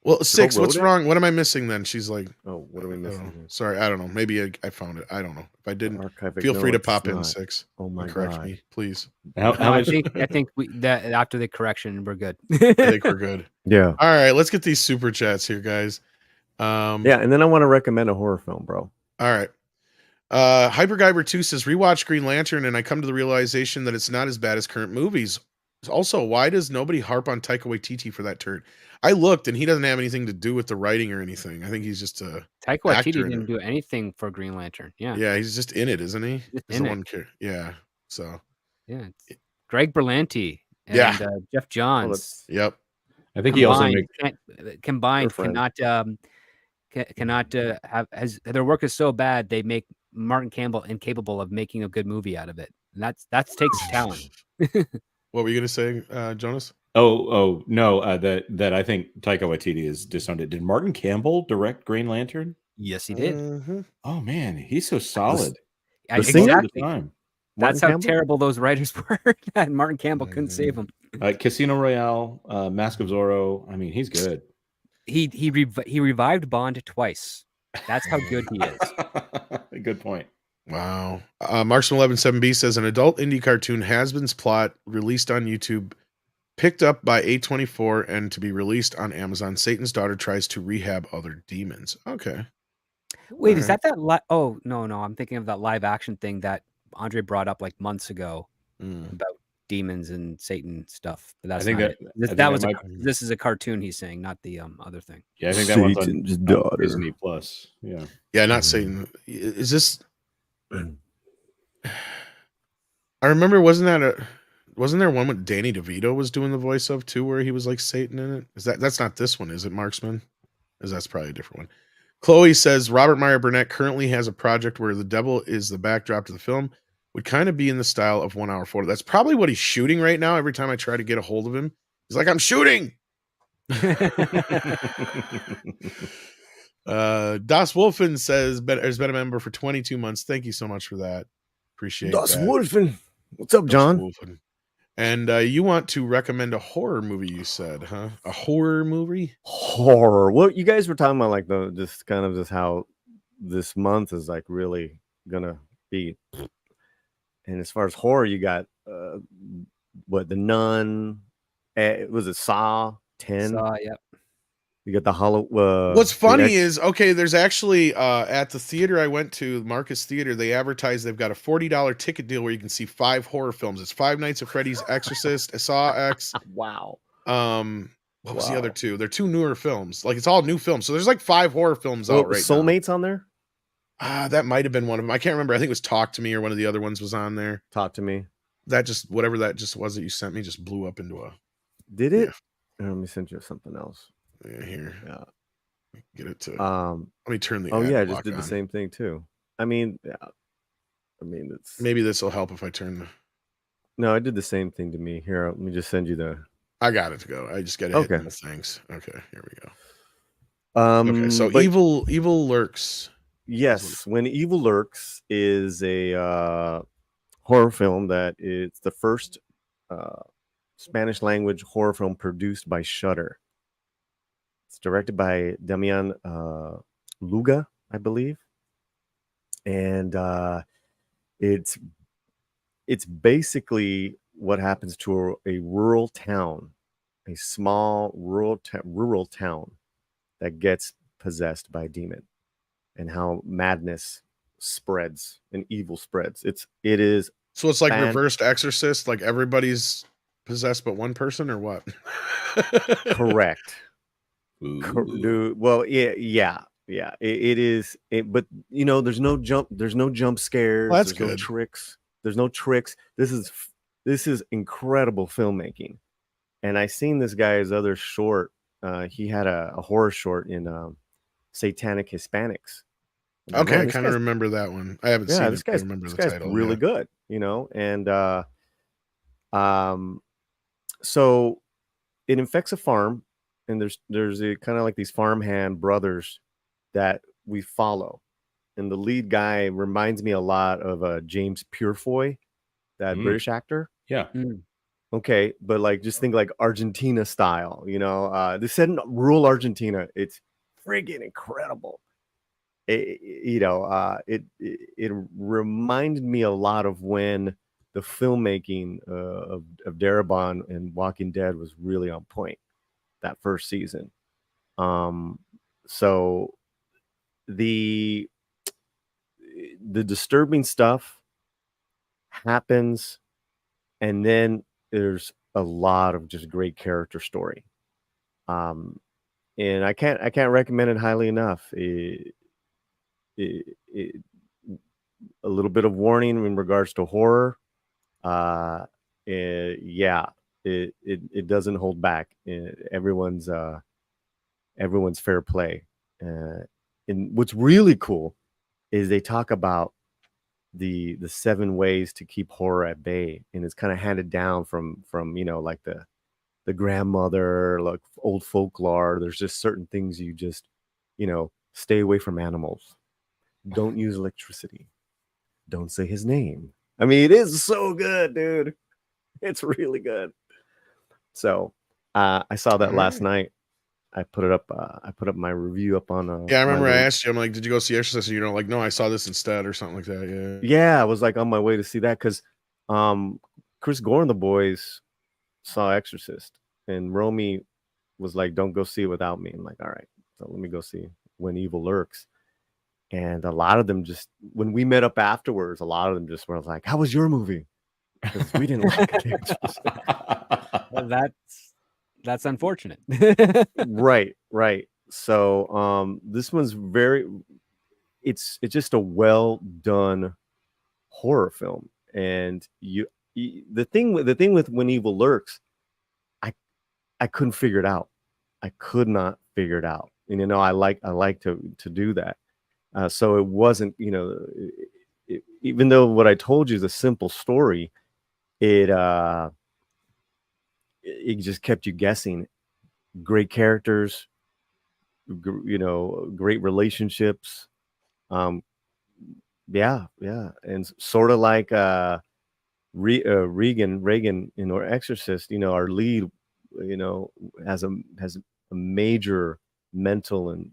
Well, Six, what's wrote it? wrong? What am I missing then? She's like, Oh, what are we missing here? sorry, I don't know. Maybe I found it. I don't know. If I didn't, Archivic feel free to notes, pop in, not. Six. Oh my and correct God. me, please. How No, I much? think that after the correction, we're good. I think we're good. Yeah. All right, let's get these super chats here, guys. Yeah, and then I want to recommend a horror film, bro. All right. Hyperguyber 2 says, rewatch Green Lantern, and I come to the realization that it's not as bad as current movies. Also, why does nobody harp on Taika Waititi for that turn? I looked, and he doesn't have anything to do with the writing or anything. I think he's just a Taika actor Waititi in didn't it. do anything for Green Lantern. Yeah. Yeah, he's just in it, isn't he? Just He's in the it. one Yeah. So Yeah. It's Greg Berlanti and Yeah. Jeff Johns. Yep. I think he also combined Girlfriend. cannot have their work is so bad they make Martin Campbell incapable of making a good movie out of it. And that takes talent. What were you gonna say, Jonas? Oh no, that I think Taika Waititi is disowned it. Did Martin Campbell direct Green Lantern? Yes, he did. Mhm. Oh man, he's so solid. The singer? Exactly. Time. That's Martin how Campbell? terrible those writers were. That Martin Campbell couldn't save them. Casino Royale, Mask of Zorro. I mean, he's good. He revived Bond twice. That's how good he is. Good point. Wow. Marksman 117B says an adult indie cartoon Has-Been's plot released on YouTube, picked up by A24, and to be released on Amazon. Satan's daughter tries to rehab other demons. Okay. Wait, All is that oh no, I'm thinking of that live action thing that Andre brought up like months ago about demons and Satan stuff. But that's I think not that, it. This is a cartoon he's saying, not the other thing. Yeah, I think that one's Satan's on daughter. Disney Plus. Yeah. Yeah, not Satan. Is this? I remember, wasn't there one with Danny DeVito was doing the voice of too, where he was like Satan in it? That's not this one, is it, Marksman? That's probably a different one. Chloe says Robert Meyer Burnett currently has a project where the devil is the backdrop to the film. Would kind of be in the style of 1 hour photo. That's probably what he's shooting right now. Every time I try to get a hold of him, he's like, I'm shooting. Das Wolfen says has been a member for 22 months. Thank you so much for that. Appreciate Das that. Wolfen. What's up, John? Wolfen. And you want to recommend a horror movie, you said, huh? A horror movie? Horror. What you guys were talking about, like just how this month is like really gonna be. And as far as horror, you got The Nun? Was it Saw 10? Saw, yep. You got the Hollow. What's funny is, okay, there's actually at the theater I went to, Marcus Theater, they advertise they've got a $40 ticket deal where you can see 5 horror films. It's Five Nights at Freddy's, Exorcist, Saw X. Wow. What was the other two? They're 2 newer films. Like, it's all new films. So there's like 5 horror films out right Soulmates on there? That might have been one of them. I can't remember. I think it was Talk to Me, or one of the other ones was on there. Talk to Me. Whatever that just was that you sent me just blew up into a. Did it? Yeah. Let me send you something else. Yeah, here. Yeah. Get it to. Let me turn the. Oh yeah, I just did the same thing too. I mean, yeah. It's. Maybe this will help if I turn the. No, I did the same thing to me. Here, let me just send you the. I got it to go. I just got to hit the things. Okay, here we go. Okay, so evil lurks. Yes, When Evil Lurks is a horror film that it's the first Spanish language horror film produced by Shudder. It's directed by Damian Luga, I believe, and it's basically what happens to a rural town, a small rural town that gets possessed by a demon, and how madness spreads and evil spreads. It is. So it's like reversed Exorcist, like everybody's possessed but one person, or what? Correct. Ooh. Dude, well, yeah. It is. But you know, there's no jump scares. Well, that's There's no good. tricks. There's no tricks. This is incredible filmmaking. And I seen this guy's other short. He had a horror short in Satanic Hispanics. I'm like, Okay, I man, this kind of guy's, remember that one. I haven't seen this it, but I guy's remember this the guy's title. really Yeah. good, you know. And so it infects a farm, and there's a kind of like these farmhand brothers that we follow, and the lead guy reminds me a lot of James Purefoy, that British actor. Yeah. Okay, but like just think like Argentina style, you know. They said in rural Argentina, it's friggin' incredible. It reminded me a lot of when the filmmaking of Darabont and Walking Dead was really on point that first season. So the disturbing stuff happens, and then there's a lot of just great character story. And I can't recommend it highly enough. A little bit of warning in regards to horror. Yeah, it doesn't hold back. Everyone's fair play. And what's really cool is they talk about the 7 ways to keep horror at bay, and it's kind of handed down from you know, like the grandmother, like old folklore. There's just certain things you just, you know, stay away from animals. Don't use electricity. Don't say his name. I mean, it is so good, dude. It's really good. So I saw that last night. I put it up. I put up my review up on. Yeah, I remember I asked you. I'm like, "Did you go see Exorcist?" And you're like, "No, I saw this instead," or something like that. Yeah. Yeah, I was like on my way to see that because Chris Gore and the boys saw Exorcist, and Romy was like, "Don't go see it without me." I'm like, "All right, so let me go see When Evil Lurks." And a lot of them just, when we met up afterwards, a lot of them just were like, "How was your movie?" Because we didn't like it. Well, that's unfortunate. Right. So this one's it's just a well done horror film. And the thing with When Evil Lurks, I couldn't figure it out. I could not figure it out. And you know, I like to do that. So it wasn't, you know, even though what I told you is a simple story, it just kept you guessing. Great characters, you know, great relationships. Yeah, and sort of like Reagan in our Exorcist. You know, our lead, you know, has a major mental and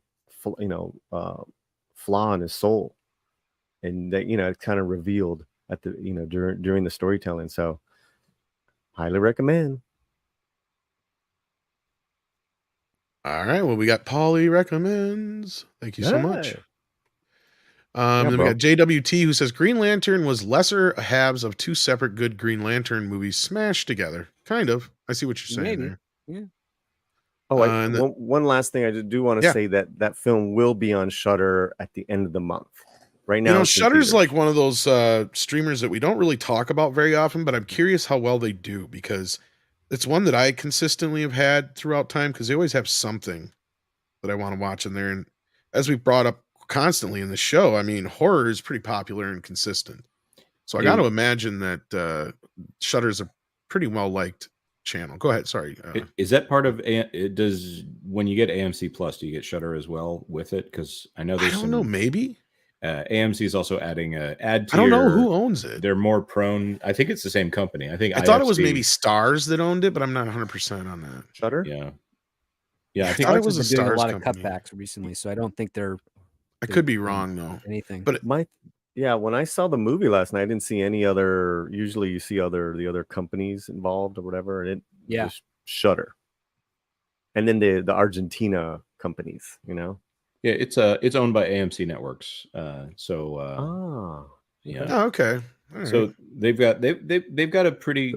flaw in his soul, and that, you know, it's kind of revealed at the, you know, during the storytelling. So highly recommend. All right. Well, we got Paulie recommends. Thank you so much. Then we got JWT, who says Green Lantern was lesser halves of 2 separate good Green Lantern movies smashed together. Kind of. I see what you're saying there. Yeah. Oh, one last thing I do want to say that film will be on Shudder at the end of the month. Right now, you know, Shudder's like one of those streamers that we don't really talk about very often, but I'm curious how well they do, because it's one that I consistently have had throughout time, because they always have something that I want to watch in there. And as we brought up constantly in the show, I mean, horror is pretty popular and consistent. So I got to imagine that Shudder is a pretty well liked channel. Go ahead. Sorry. Is that part of it? Does, when you get AMC Plus, do you get Shudder as well with it? Because I know there's know, maybe AMC is also adding a ad tier. I don't know who owns it. They're more prone. I think it's the same company. I thought it was maybe Stars that owned it, but I'm not 100% on that. Shudder. Yeah. I thought it was a doing Stars a lot company. of cutbacks recently, so I don't think they're. I could be wrong though. Anything, but when I saw the movie last night, I didn't see any other. Usually, you see the other companies involved or whatever, and it just Shudder, and then the Argentina companies, you know. Yeah, it's owned by AMC Networks. okay. All right. So they've got a pretty,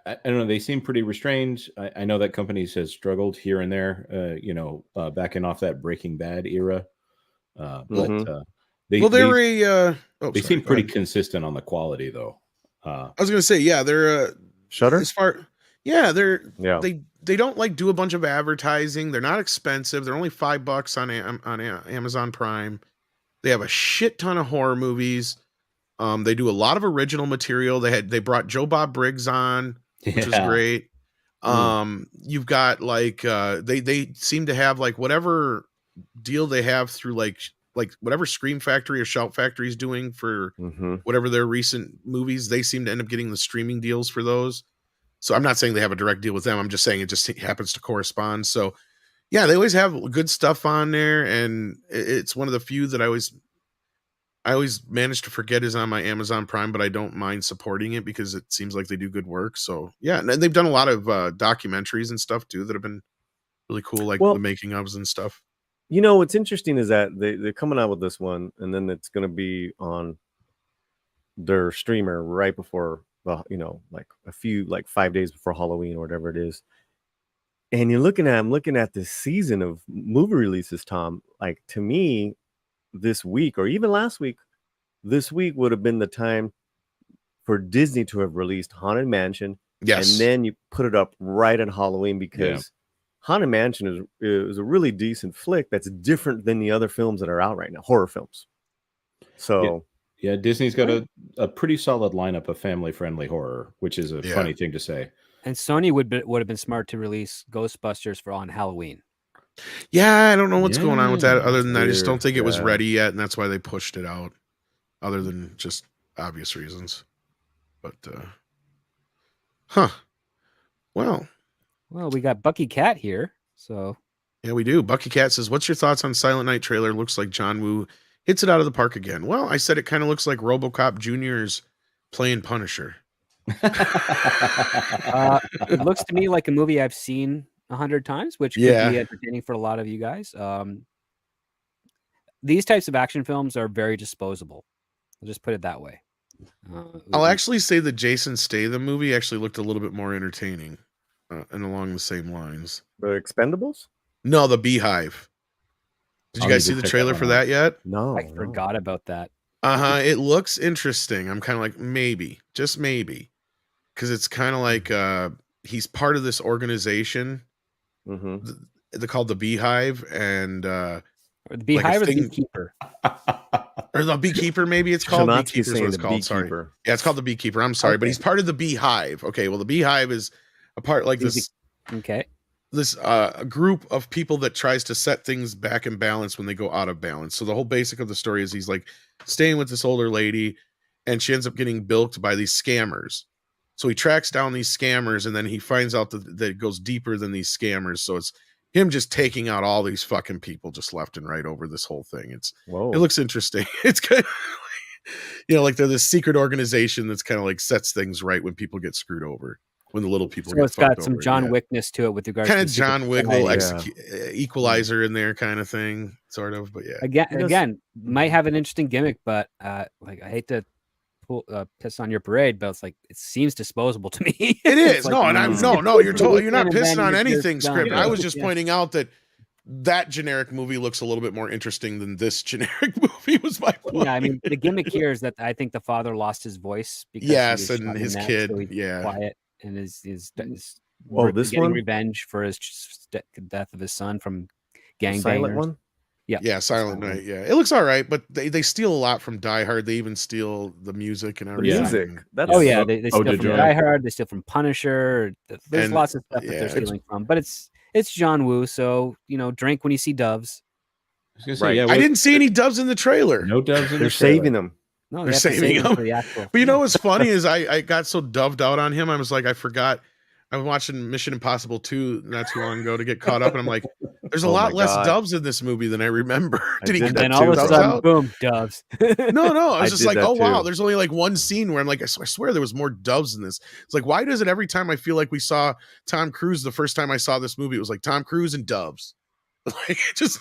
I don't know, they seem pretty restrained. I know that companies has struggled here and there, backing off that Breaking Bad era, but they seem pretty consistent on the quality though. I was gonna say, yeah, they're Shudder. as far, they don't like do a bunch of advertising. They're not expensive. They're only $5 on Amazon Prime. They have a shit ton of horror movies. They do a lot of original material. They brought Joe Bob Briggs on, which was great. You've got like they seem to have like whatever deal they have through like whatever Scream Factory or Shout Factory is doing for whatever their recent movies, they seem to end up getting the streaming deals for those. So I'm not saying they have a direct deal with them. I'm just saying it just happens to correspond. So yeah, they always have good stuff on there, and it's one of the few that I always manage to forget is on my Amazon Prime, but I don't mind supporting it because it seems like they do good work. So yeah, and they've done a lot of documentaries and stuff too that have been really cool, like the making ofs and stuff. You know, what's interesting is that they're coming out with this one, and then it's going to be on their streamer right before, like 5 days before Halloween or whatever it is. And I'm looking at this season of movie releases, Tom. Like, to me, this week or even last week, this week would have been the time for Disney to have released Haunted Mansion. Yes. And then you put it up right at Halloween because Haunted Mansion is a really decent flick that's different than the other films that are out right now, horror films. So yeah, Disney's got a pretty solid lineup of family-friendly horror, which is a funny thing to say. And Sony would have been smart to release Ghostbusters on Halloween. Yeah, I don't know what's going on with that. Other than that, I just weird. don't think it was ready yet, and that's why they pushed it out. Other than just obvious reasons, but well, we got Bucky Cat here, so yeah, we do. Bucky Cat says, "What's your thoughts on Silent Night trailer? Looks like John Woo hits it out of the park again." Well, I said it kind of looks like RoboCop Jr.'s playing Punisher. It looks to me like a movie I've seen 100 times, which could be entertaining for a lot of you guys. These types of action films are very disposable. I'll just put it that way. I'll actually say the Jason Statham movie actually looked a little bit more entertaining and along the same lines. The Expendables? No, the Beehive. Did you guys see the trailer for that yet? No, I forgot about that. It looks interesting. I'm kind of like, maybe, just maybe, because it's kind of like he's part of this organization. They're called the Beehive, and or the Beehive or the Beekeeper. Or the Beekeeper, maybe it's called. Beekeeper is what it's called. Sorry. Yeah, it's called the Beekeeper. I'm sorry, but he's part of the Beehive. Okay, well, the Beehive is a part like this. Okay. This group of people that tries to set things back in balance when they go out of balance. So the whole basic of the story is he's like staying with this older lady, and she ends up getting bilked by these scammers. So he tracks down these scammers, and then he finds out that it goes deeper than these scammers. So it's him just taking out all these fucking people just left and right over this whole thing. It looks interesting. It's kind of like they're this secret organization that's kind of like sets things right when people get screwed over, when the little people get it's got fucked some over. John Wickness to it with regards kind to of John Wick, Equalizer in there kind of thing, sort of. But yeah, again, might have an interesting gimmick, but like I hate to piss on your parade, but it's like it seems disposable to me. It is. Like, you're not pissing on anything script. I was just pointing out that generic movie looks a little bit more interesting than this generic movie, was my point. Yeah, I mean, the gimmick here is that I think the father lost his voice because and his kid, so quiet, and is this getting one revenge for his death of his son from gangbangers. Silent one? Yeah, Silent Night. Yeah, it looks all right, but they steal a lot from Die Hard. They even steal the music and everything. Music. They steal from Die Hard. They steal from Punisher. There's lots of stuff that they're stealing from, but it's John Woo, so drink when you see doves. Right. I didn't see any doves in the trailer. No doves in the trailer. They're saving them. No, they're saving them. For the actual. But you know what's funny is I got so doved out on him. I was like, I forgot. I was watching Mission Impossible 2 not too long ago to get caught up, and I'm like, there's a lot less doves in this movie than I remember. Did he get that all of a sudden, boom, doves. No. I was just like, oh wow, there's only like one scene where I'm like, I swear there was more doves in this. It's like, why does it every time I feel like we saw Tom Cruise the first time I saw this movie, it was like Tom Cruise and doves, like just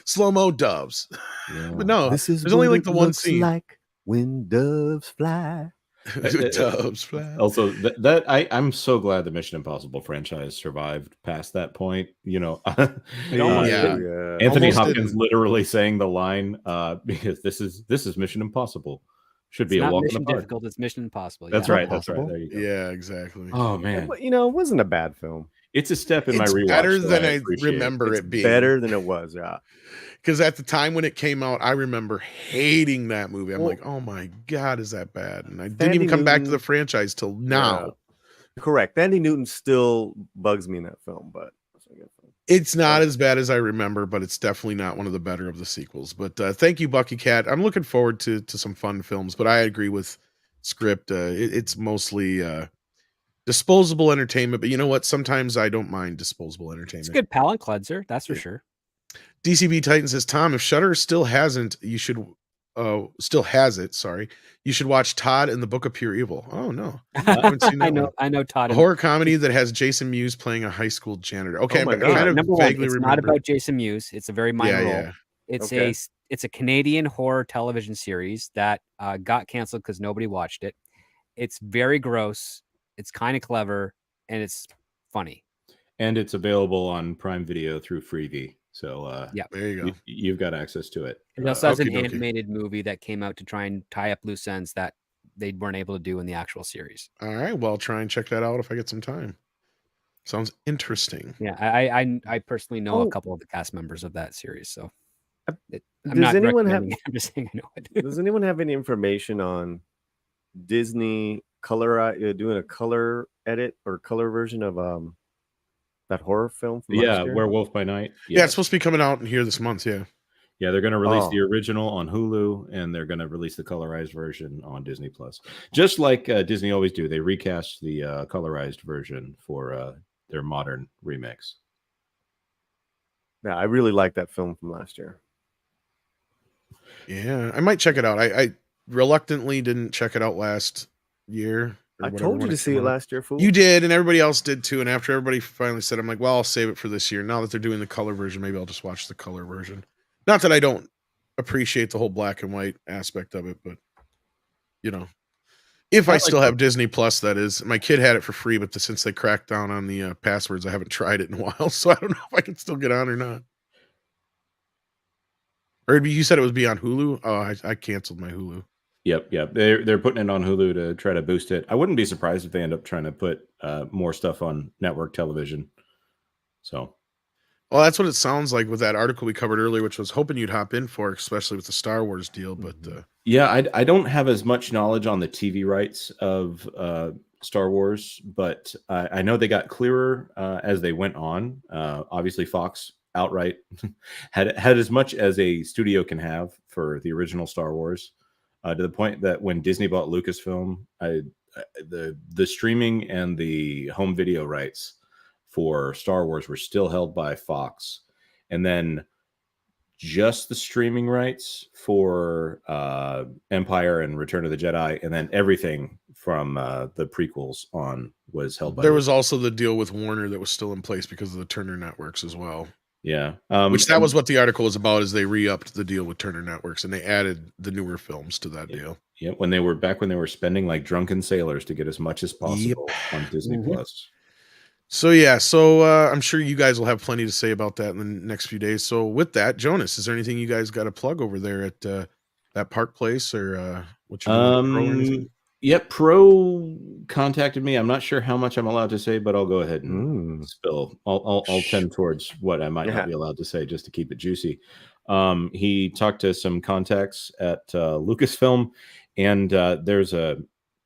slow-mo doves. Yeah. But no, there's only like the one scene. Like When doves fly. Doves fly. Also, I'm so glad the Mission Impossible franchise survived past that point. You know, Yeah. Anthony Almost Hopkins didn't. literally saying the line because this is Mission Impossible. Should be It's a not walk in mission the park. difficult. It's mission impossible. That's Yeah. right. That's right. Possible. There you go. Yeah, exactly. Oh man, You know, it wasn't a bad film. it's a step in my It's rewatch. better that than I appreciate. remember It's it being. better than it was. Yeah. Because at the time when it came out, I remember hating that movie. I'm Well, like, oh my God, is that bad? And I didn't Sandy even come back to Newton- the franchise till now. Yeah. Correct. Andy Newton still bugs me in that film, but It's not as bad as I remember, but it's definitely not one of the better of the sequels. But thank you, Bucky Cat. I'm looking forward to some fun films, but I agree with Script. It's mostly disposable entertainment, but you know what? Sometimes I don't mind disposable It's entertainment. a good palate cleanser, that's for sure. DCB Titan says, Tom, if Shudder still hasn't, you should still has it. Sorry, you should watch Todd and the Book of Pure Evil. Oh no, I haven't seen that I know Todd. A horror comedy that has Jason Mewes playing a high school janitor. Okay, Oh my I God. kind of Number one, vaguely it's remember. not about Jason Mewes. It's a very minor role. Yeah. It's Okay. it's a Canadian horror television series that got canceled because nobody watched it. It's very gross. It's kind of clever and it's funny. And it's available on Prime Video through Freevee. So Yeah. There you go. you've got access to it. It also has an Okie dokie. animated movie that came out to try and tie up loose ends that they weren't able to do in the actual series. All right, well, I'll try and check that out if I get some time. Sounds interesting. Yeah, I personally know a couple of the cast members of that series, so I'm Does not anyone have- recommending it, I'm just saying I know it. Does anyone have any information on Disney doing a color edit or color version of that horror film from last year? Werewolf by Night. Yeah, it's supposed to be coming out here this month. Yeah. Yeah, they're going to release Oh. the original on Hulu, and they're going to release the colorized version on Disney Plus. Just like Disney always do, they recast the colorized version for their modern remix. Yeah, I really like that film from last year. Yeah, I might check it out. I reluctantly didn't check it out last year. or I whatever told you when to it see came it out. last year, fool. You did, and everybody else did too. And after everybody finally said, I'm like, well, I'll save it for this year. Now that they're doing the color version, maybe I'll just watch the color version. Not that I don't appreciate the whole black and white aspect of it, but you know, if I still have Disney Plus, that is. My kid had it for free, but since they cracked down on the passwords, I haven't tried it in a while, so I don't know if I can still get on or not. Or you said it was be on Hulu? Oh, I canceled my Hulu. Yep. They're putting it on Hulu to try to boost it. I wouldn't be surprised if they end up trying to put more stuff on network television. So, well, that's what it sounds like with that article we covered earlier, which was hoping you'd hop in for, especially with the Star Wars deal. But yeah, I don't have as much knowledge on the TV rights of Star Wars, but I know they got clearer as they went on. Obviously, Fox outright had as much as a studio can have for the original Star Wars, to the point that when Disney bought Lucasfilm, the streaming and the home video rights for Star Wars were still held by Fox, and then just the streaming rights for Empire and Return of the Jedi, and then everything from the prequels on was held by there was also the deal with Warner that was still in place because of the Turner Networks as well. Yeah. Which that was what the article was about, is they re-upped the deal with Turner Networks and they added the newer films to that deal. Yeah, when they were spending like drunken sailors to get as much as possible on Disney Plus. So I'm sure you guys will have plenty to say about that in the next few days. So with that, Jonas, is there anything you guys got to plug over there at that Park Place or what you doing, Pro or anything? Yep, Pro contacted me. I'm not sure how much I'm allowed to say, but I'll go ahead and spill. I'll tend towards what I might not be allowed to say just to keep it juicy. He talked to some contacts at Lucasfilm, and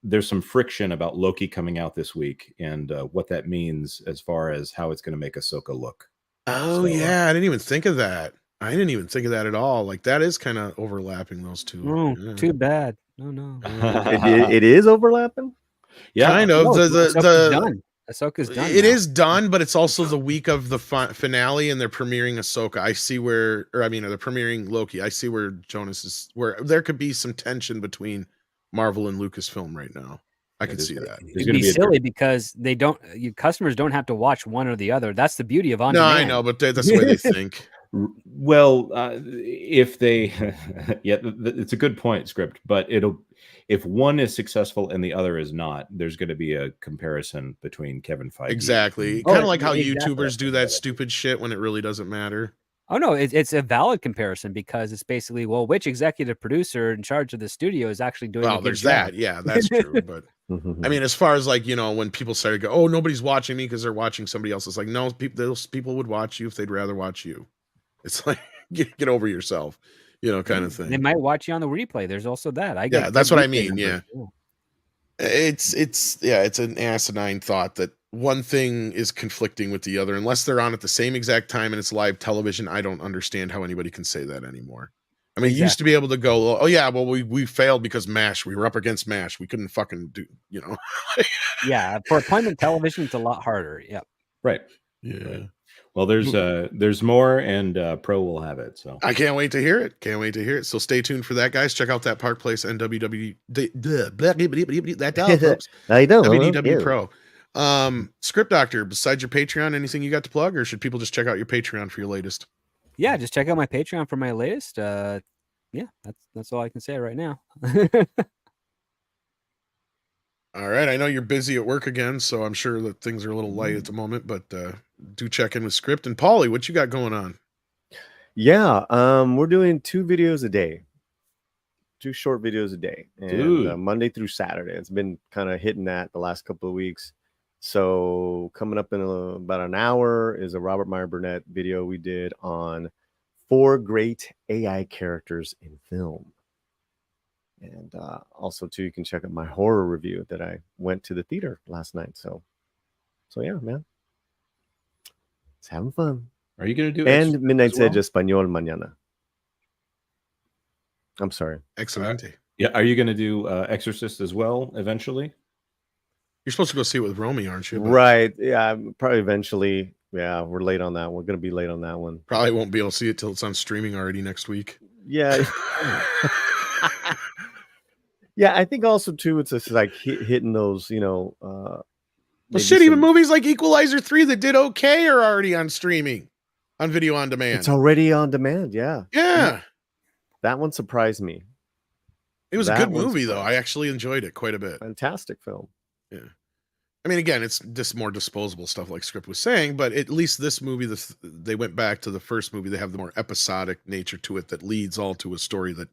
there's some friction about Loki coming out this week and what that means as far as how it's going to make Ahsoka look. Oh, yeah. I didn't even think of that. I didn't even think of that at all. Like, that is kind of overlapping those two. Oh, Yeah. too bad. No. It is overlapping? Yeah. Kind of. No, Ahsoka's the done. Ahsoka's done. It now. is done, but it's also the week of the finale, and they're premiering Ahsoka. I see they're premiering Loki. I see where Jonas is, where there could be some tension between Marvel and Lucasfilm right now. I can see that. It'd be silly because customers don't have to watch one or the other. That's the beauty of on demand. I know, but that's the way they think. Well, if they, yeah, it's a good point, Script. But if one is successful and the other is not, there's going to be a comparison between Kevin Feige. Exactly. Kind of like how YouTubers do that stupid shit when it really doesn't matter. Oh no, it's a valid comparison because it's basically, well, which executive producer in charge of the studio is actually doing? Well, there's that. Yeah, that's true. But I mean, as far as like, you know, when people started to go, oh, nobody's watching me because they're watching somebody else. It's like, no, those people would watch you if they'd rather watch you. It's like, get over yourself, you know, kind of thing. They might watch you on the replay. There's also that. That's what I mean. Yeah. It's an asinine thought that one thing is conflicting with the other unless they're on at the same exact time and it's live television. I don't understand how anybody can say that anymore. I mean, you used to be able to go, oh yeah, well we failed because MASH. We were up against MASH. We couldn't fucking do, you know. Yeah, for appointment television, it's a lot harder. Yep. Right. Yeah. Right. Well, there's more, and Pro will have it. So I can't wait to hear it. Can't wait to hear it. So stay tuned for that, guys. Check out that Park Place and WWW Pro. Script Doctor, besides your Patreon, anything you got to plug, or should people just check out your Patreon for your latest? Yeah, just check out my Patreon for my latest. Yeah, that's all I can say right now. All right. I know you're busy at work again, so I'm sure that things are a little light at the moment, but do check in with Script. And Paulie, what you got going on? Yeah, we're doing 2 videos a day. 2 short videos a day. And Monday through Saturday. It's been kind of hitting that the last couple of weeks. So coming up in about an hour is a Robert Meyer Burnett video we did on 4 great AI characters in film. And also, too, you can check out my horror review that I went to the theater last night. So yeah, man. It's having fun. Are you going to do And Midnight's Edge Español mañana. I'm sorry. Excellent. Yeah. Are you going to do Exorcist as well eventually? You're supposed to go see it with Romy, aren't you? Right. Yeah, probably eventually. Yeah, we're late on that one. We're going to be late on that one. Probably won't be able to see it till it's on streaming already next week. Yeah. Yeah, I think also too, it's just like hitting those, you know. Well, shit, even movies like Equalizer 3 that did okay are already on streaming, on video on demand. It's already on demand, yeah. Yeah. That one surprised me. It was a good movie, though. I actually enjoyed it quite a bit. Fantastic film. Yeah. I mean, again, it's just more disposable stuff like Script was saying, but at least this movie, they went back to the first movie. They have the more episodic nature to it that leads all to a story that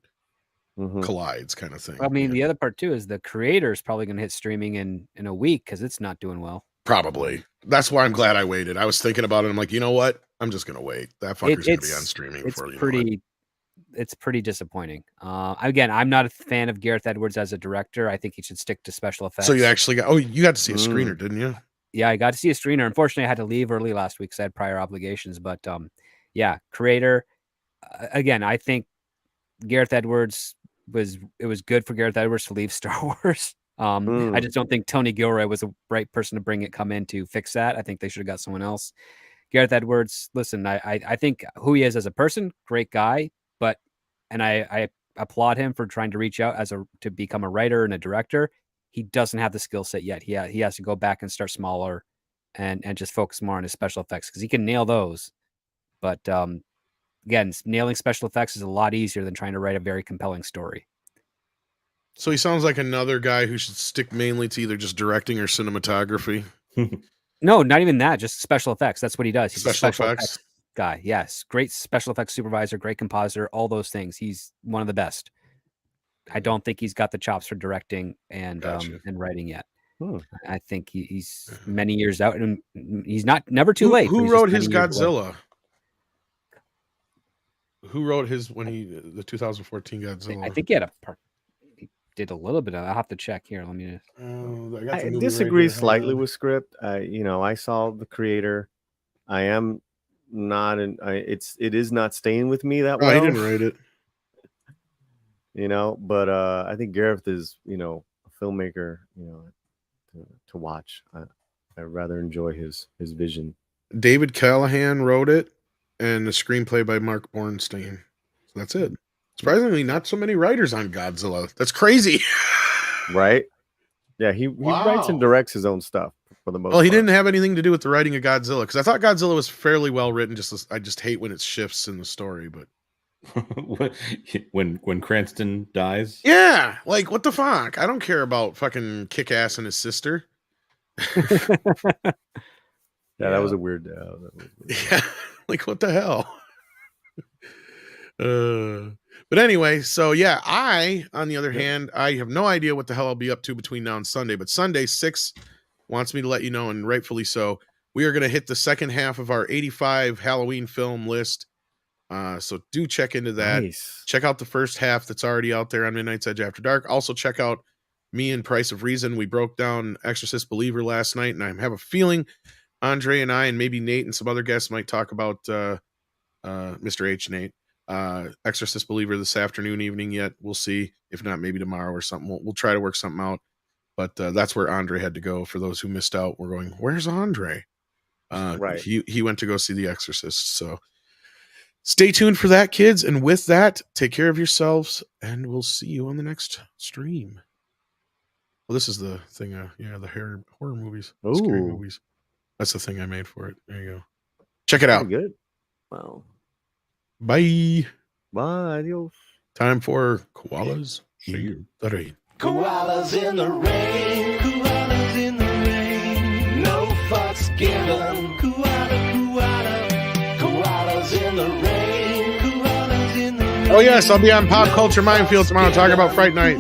collides, kind of thing. I mean, the other part too is the creator is probably going to hit streaming in a week because it's not doing well. Probably. That's why I'm glad I waited. I was thinking about it. I'm like, you know what? I'm just going to wait. That fucker's going to be on streaming. It's pretty disappointing. Again, I'm not a fan of Gareth Edwards as a director. I think he should stick to special effects. So you actually you got to see a screener, didn't you? Yeah, I got to see a screener. Unfortunately, I had to leave early last week because I had prior obligations. But yeah, creator. Again, I think Gareth Edwards it was good for Gareth Edwards to leave Star Wars. I just don't think Tony Gilroy was the right person to come in to fix that. I think they should have got someone else. Gareth Edwards, listen, I think who he is as a person, great guy, and I applaud him for trying to reach out to become a writer and a director. He doesn't have the skill set yet. He has to go back and start smaller and just focus more on his special effects because he can nail those. But again, nailing special effects is a lot easier than trying to write a very compelling story. So he sounds like another guy who should stick mainly to either just directing or cinematography. No, not even that. Just special effects. That's what he does. He's special effects guy. Yes, great special effects supervisor, great compositor, all those things. He's one of the best. I don't think he's got the chops for directing and writing yet. I think he's many years out, and he's never too late. Who wrote his Godzilla? Who wrote the 2014 Godzilla? I think he did a little bit of. I'll have to check here. Let me. I disagree slightly with Script. I saw the creator. I am not it is not staying with me that well. I didn't write it. But I think Gareth is, a filmmaker, to watch. I rather enjoy his vision. David Callahan wrote it, and the screenplay by Mark Bornstein. So that's it. Surprisingly, not so many writers on Godzilla. That's crazy. Right? Yeah, he writes and directs his own stuff. for the most Well, he part. didn't have anything to do with the writing of Godzilla, because I thought Godzilla was fairly well written. I just hate when it shifts in the story, but when Cranston dies. yeah, like what the fuck? I don't care about fucking Kick-Ass and his sister. Yeah, that was a weird. Yeah, like what the hell? But anyway, so yeah, on the other hand, I have no idea what the hell I'll be up to between now and Sunday. But Sunday 6 wants me to let you know, and rightfully so. We are going to hit the second half of our 85 Halloween film list. So do check into that. Nice. Check out the first half that's already out there on Midnight's Edge After Dark. Also check out me and Price of Reason. We broke down Exorcist Believer last night, and I have a feeling Andre and I and maybe Nate and some other guests might talk about Mr. H. Nate. Exorcist Believer this afternoon, evening yet. We'll see. If not, maybe tomorrow or something. We'll try to work something out. But that's where Andre had to go. For those who missed out, we're going, where's Andre? Right. He went to go see The Exorcist. So stay tuned for that, kids. And with that, take care of yourselves, and we'll see you on the next stream. Well, this is the thing. The horror movies, scary movies. That's the thing I made for it. There you go. Check it out. Good. Wow. Bye. Bye. Adios. Time for koalas. See you. Koalas in the rain, koalas in the rain, no fucks given. Koalas in the rain, koalas in the rain. Oh yes, I'll be on Pop Culture Minefield tomorrow talking about Fright Night.